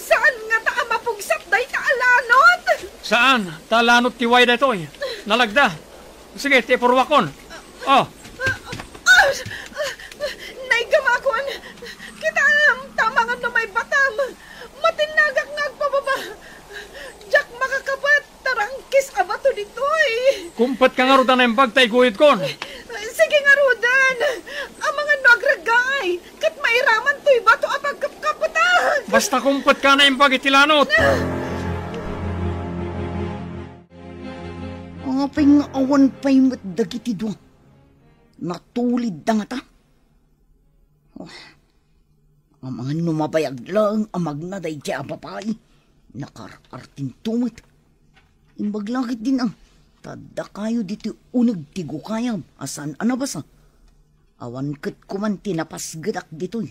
Saan nga ta mapugsat day taalanot? Saan? Talanot ti way da ito'y. Nalagda. Sige, ti ipurwakon. Oh. Naigamakon. Kita ang tamangan na may batam. Matinagak nga agpababa. Jack makakapat. Tarangkis abato dito'y. Kumpat ka nga rudan na yung bag taiguyod kon. Sige nga, Rodan. Ang mga nagragay. Kat mairaman to'y bato apag kapkaputan. Basta kumpat ka na yung bag itilanot. Apay nga awan pa'y matdagiti doon. Natulid da nga ta. Oh, ang mga numabayag lang amag na day di apapay. Nakar-artin tumit. Imbag langit din ang tada kayo dito unag tigo kayam. Asan anabasa? Awan kat kuman tinapasgadak dito'y.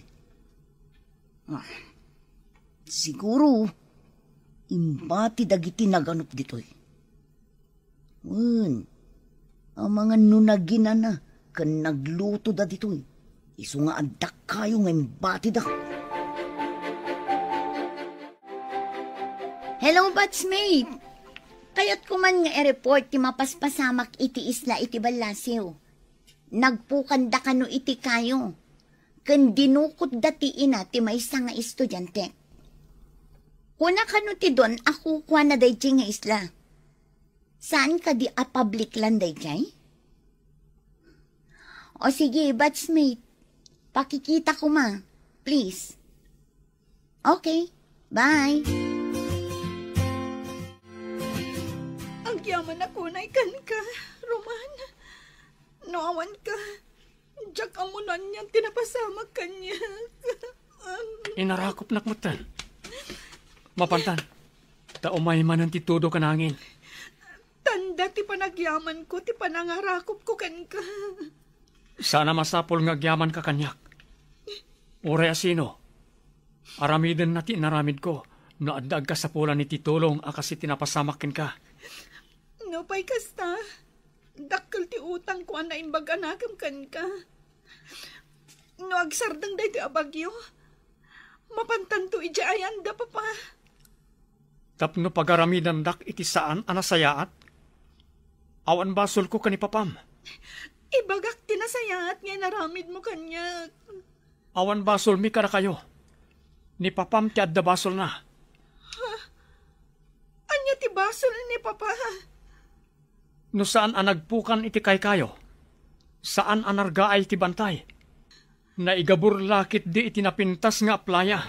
Siguro, imbati dagiti naganop dito'y. Ang mga nunagina na kan nagluto da dito'y. Iso nga adak kayo nga imbati da. Hello, batchmate. Kayat kuman nga i-report ti mapaspasamak iti isla iti Balasiw. Nagpukanda kano iti kayo. Kan dinukot dati ina ti maysa nga estudyante. Kuna kano ti don ako kwa na dayjay nga isla. Saan ka di a public land dayjay? O sige, batchmate. Pakikita ko ma. Please. Okay. Bye. Ang yaman ako na ikan ka, Roman. Noawan ka. Jack amunan niyan, tinapasamak ka niya. Inarakop nakmutan. Mapantan. Taumay man ang titudo ka nangin. Tanda ti panagyaman ko, ti panangarakop ko kan ka. Sana masapol nga agyaman ka kanyak. Uray asino. Aramiden na ti naramid ko. Naadag ka sa pula ni titulong akasi tinapasamakin ka. No pa'y kasta. Dakkel ti utang ko na imbag anakam kan ka. No agsardang day ti abagyo. Mapantanto ija ayan da papa. Tapno pagaramidan dak iti saan anasayaat. Awan basol ko kani papam. Ibagak tinasayaat nga naramid mo kanya. Awan basol mi kada kayo. Ni papam ti adda basol na. Anya ti basol ni papa. No saan anagpukan iti kayo? Saan anarga ay ti bantay? Naigabur lakit di iti napintas nga playa.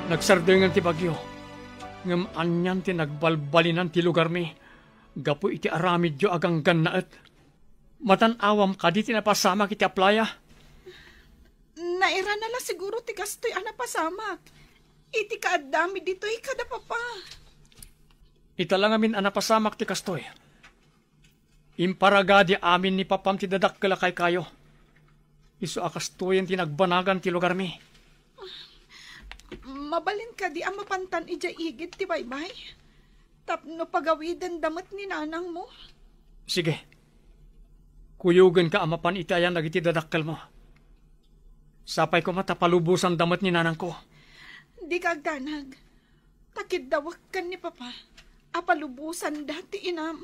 Nagsardengan ti bagyo. Ngam anyan ti nagbalbalinan ti lugar mi. Gapu iti aramid yo agang gannaet. Matanawam ka di ti napasamak iti playa. Naira na lang siguro ti kastoy anapasamak. Iti kaadami dito'y kada papa. Italang amin anapasamak ti kastoy. Imparagadi amin ni papam ti dadakkala kay kayo. Isu akastoyan ti nagbanagan ti lugar mi. Mabalin ka di ang mapantan ija igit ti baybay. Tapno pagawidan damat ni nanang mo. Sige. Kuyugan ka amapan itayan nagiti dadakkal mo. Sapay ko matapalubusan damat ni nanang ko. Di kagdanag. Takid dawak kan ni papa. Apalubusan dati inam.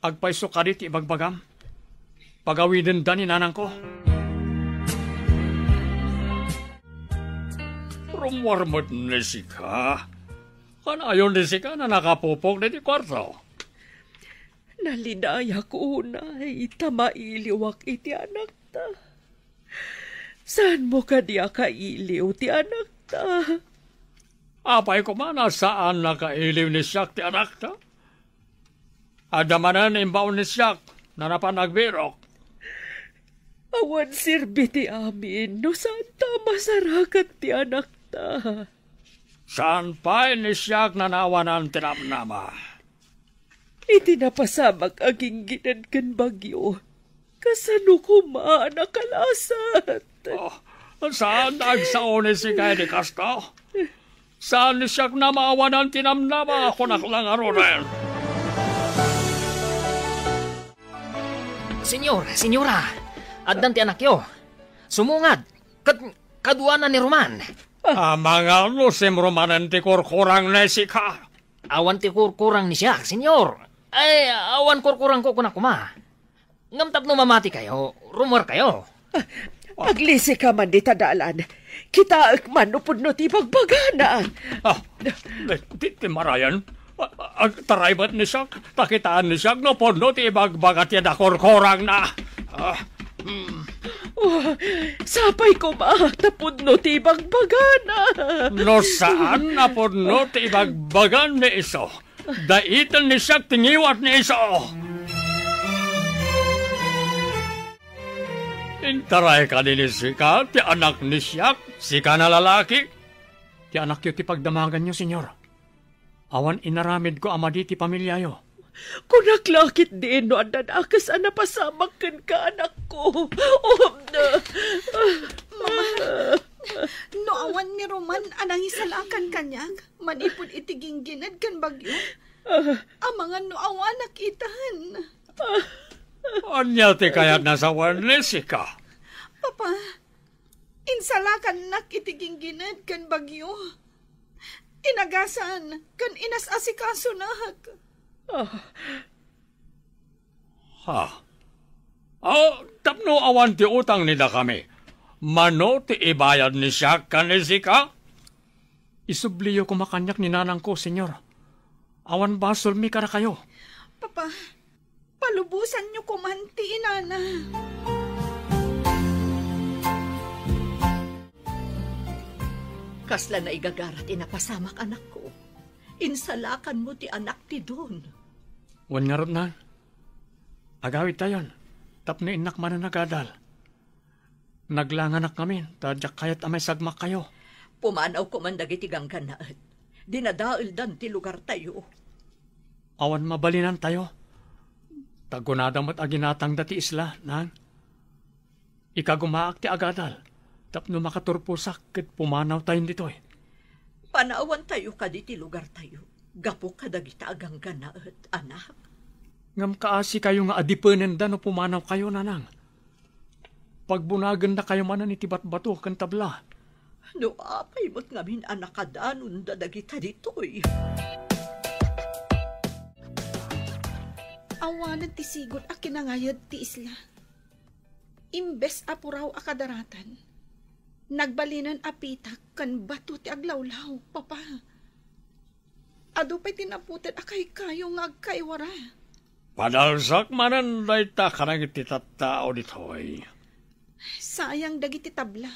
Agpaiso ka di ti ibagbagam. Pagawidan da ni nanang ko. Rumwarmat ni sika. Kanayon ni sika na nakapupok na ti kwarto. Nalinaya ko unay, tamailiwak iti anak ta. Saan mo ka diya kailiw ti anak ta? Apay ko man, saan nakailiw ni siyak ti anak ta? Adamanan imbaw ni siyak na napanagbirok. Awan sirbi ti amin, no saan ta masarakat ti anak ta? Saan pa ni siyak na nawanan tinamnama? Iti napasamag aging ginadgan bagyo. Kasano ko nakalasat? Oh, saan nagsaon ni si Kay di Kasto? Saan ni siyak na maawanan tinamnama ako naklangaro Senyora, addan ti anak yo. Sumungad, kaduanan ni Roman. Mga lusim Romanan ti kurkurang na sika. Awan ti kurkurang ni siya, senyor. Ay, awan kurkurang ko kuna kuma. Ngamtap no mamati kayo, rumor kayo. Aglisi ka man di tadalan. Kita man upod no ti bagbagana. Ti marayan. Taray ba't ni siya? Takitaan ni siya, no po no ti bagbagat yan kurkurang na. Sapay ko tapod no ti bagbagana. No saan napod no ti bagbagan ni iso? Daitan ni siya tingiwat ni iso. Intaray ka ni sika, ti anak ni siya, sika na lalaki. Ti anak yo ti pagdamagan nyo, senyor. Awan inaramid ko amadi ti pamilya yo. Kunaklakit din no andan akas anapasamak kan ka anak ko. Mama, no awan ni Roman anang isalakan kanyag. Manipod itigingginad kan bagyo. Amangan no awan nakitan. Anya ti kayat nasawan ni sika? Papa, insalakan nakitigingginad kan bagyo. Inagasan kan inas asikaso nahag. Tapno awan ti utang nila kami. Mano ti ibayad ni siya kan ni sika? Isubliyo ko makanyak ni nanang ko, senyor. Awan basol mi kara kayo. Papa, palubusan niyo kumanti, inana. Kasla na igagarat inapasamak anak ko. Insalakan mo ti anak ti Don. Wan nga ron na. Agawid tayon. Tapno inak man na nagadal. Naglanganak kami. Tadyak kayat amay sagmak kayo. Pumanaw ko man dagiti ganganaat. Dinadail dan ti lugar tayo. Awan mabalinan tayo. Tagunadang mat aginatang dati isla, nang. Ikagumaak ti agadal. Tapno makaturpusak ket pumanaw tayo dito eh. Panaawan tayo ka di ti lugar tayo. Gapo ka dagita aganggan na et, anak. Ngam kaasi kayo nga adipenen da no pumanaw kayo, nanang. Pagbunagan na kayo manan iti batbato kan tabla. No apay mo't ngamin anak kadanon da dagita ditoy. Awanan ti sigod a kinangayad ti isla. Imbes apuraw a kadaratan. Nagbalinan apitak kan bato ti aglawlaw, papa. Ado pa'y tinaputin akay kayo nga agkaywara. Padalsak manan dayta kanang iti tattao ditoy. Sayang dagiti tabla.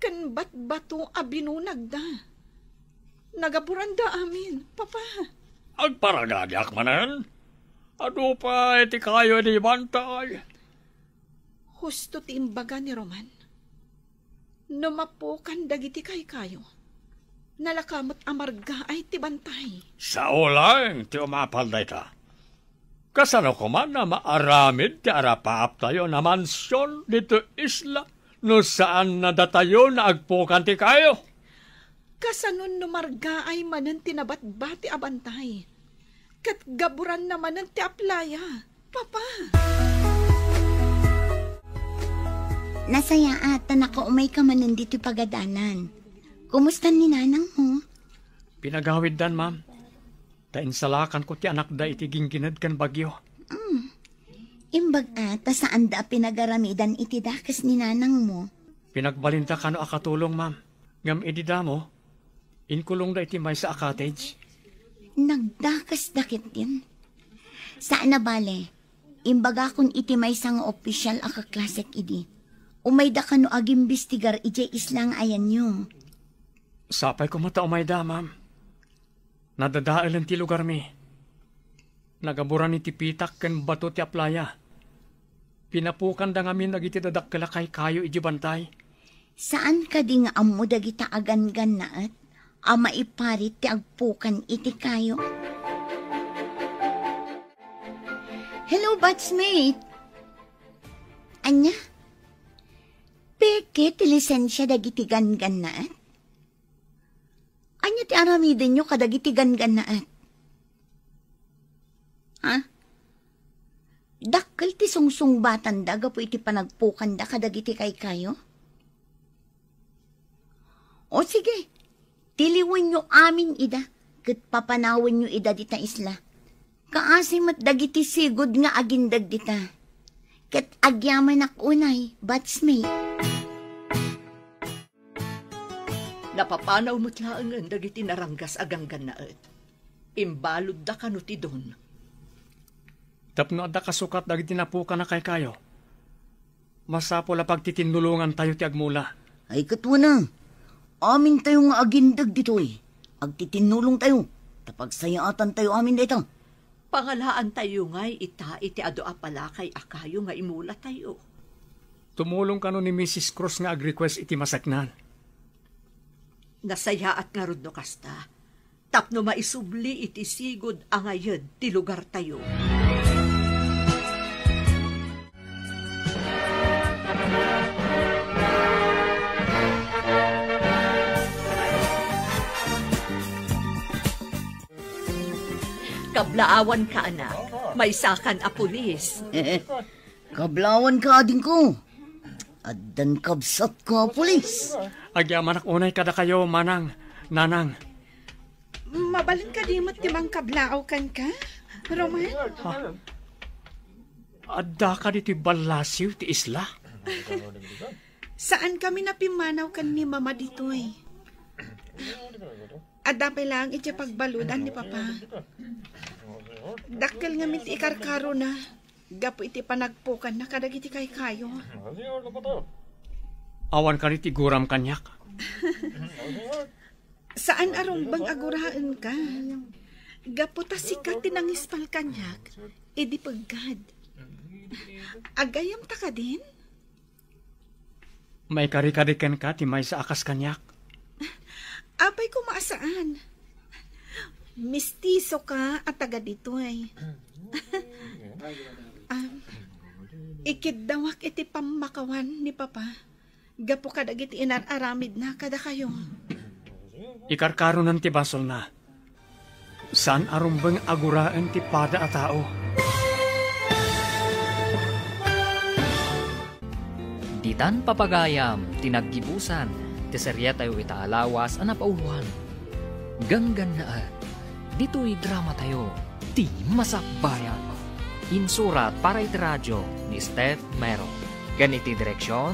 Kan bato a binunag da. Nagapuran da amin, papa. Agparagagyak manan. Ado pa iti kayo di bantay. Husto ti imbaga ni Roman. Numapukan dagiti kay kayo. Nalakamot amarga ay ti bantay. Sa ulang ti umapal dayta. Kasano ko man na maaramid ti arapaap tayo na mansyon dito isla no saan na datayo na agpukan ti kayo. Kasanon numarga ay manan tinabatbati abantay. Kat gaburan naman ng ti aplaya, papa. Nasaya ata nakaumay ka manan dito pagadanan. Kumusta ni nanang mo? Pinagawid dan, ma'am. Tainsalakan ko ti anak da iti gingginad kan bagyo. Imbag ata saan da pinagaramidan iti dakas ni nanang mo? Pinagbalinta ka no akatulong, ma'am. Ngam idida mo, inkulong da iti may sa cottage. Nagdakas dakit din. Saan na bale? Imbaga kun iti may sang opisyal akaklasek idi. Umay da ka no agimbistigar ije islang ayan nyo. Sapay ko mata umay da, ma'am. Nadadaalan ti lugar mi. Nagaburan iti pitak ken bato ti aplaya. Pinapukan da ngamin nagiti dadakkel kay kayo iji bantay. Saan ka di nga ammo dagita agan-gan naat? Ama iparit ti agpukan iti kayo. Hello, batchmate. Anya? Peke ti lisensya dagiti gan-gan naat? Anya ti aramiden nyo kadagiti gan-gan naat? Ha? Dakkel ti sungsung batan da gapo iti panagpukan da kadagiti kay kayo? O sige, tiliwan nyo amin ida, kat papanawan nyo ida dita isla. Kaasimat dagiti sigod nga agindag dita. Kat agyaman akunay, batchmate. Napapanaw mo't laangan dagiti naranggas aganggan naet. Imbalod da kano ti don. Tapno adda kasukat dagiti napukan na kay kayo. Masapo la pagtitinulungan tayo ti agmula. Ay katwa na. Amin tayo nga agindag dito eh. Agtitinulong tayo. Tapagsayaatan tayo amin dito. Pangalaan tayo nga'y iti ado apalakay akayo nga imula tayo. Tumulong ka no ni Mrs. Cruz nga ag-request iti masaknan. Nasaya at nga rod no kasta. Tapno maisubli iti sigod ang ayad ti lugar tayo. Kablaawan ka, anak. May sakan a pulis. Kablawan ka ading ko. Addan kabsat ka, pulis. Agyaman unay kada kayo, manang, nanang. Mabalin ka di mo't timang kablaaw kan ka, Roman? Adda ka diti balasiw ti isla. Saan kami napimanaw kan ni mama dito eh? Adapay lang iti pagbaludan ni papa. Dakkel nga mit ikarkaro na. Gapo iti panagpukan na kadagiti kay kayo. Awan ka rin tiguram kanyak. Saan arong bang aguraan ka? Gapo ta sikat tinangispal kanyak. E di paggad. Agayam ta ka din? May karikariken ka ti may sa akas kanyak. Apay ko maasaan. Mistiso ka at taga dito ay. Ikidawak iti pamakawan ni papa. Gapo kadagiti inararamid na kada kayo. Ikarkaro ng tibasol na. Saan arumbang aguraan ti pada a tao? Ditan papagayam, tinaggibusan, ti serye tayo itaalawas, anapauluan. Ganggan na at, dito'y drama tayo, ti masakbayan. Insurat para iti radyo ni Steph Mero. Ganiti direksyon,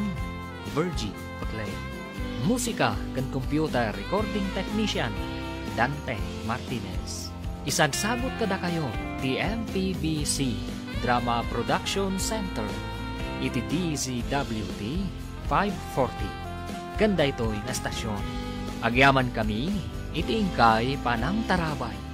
Virgie Paclay. Musika kan computer recording technician, Dante Martinez. Isagsagot kada kayo, ti MPBC Drama Production Center. Iti DZWT 540. Ganda ito'y na stasyon. Agyaman kami, iti ingkay panang tarabay.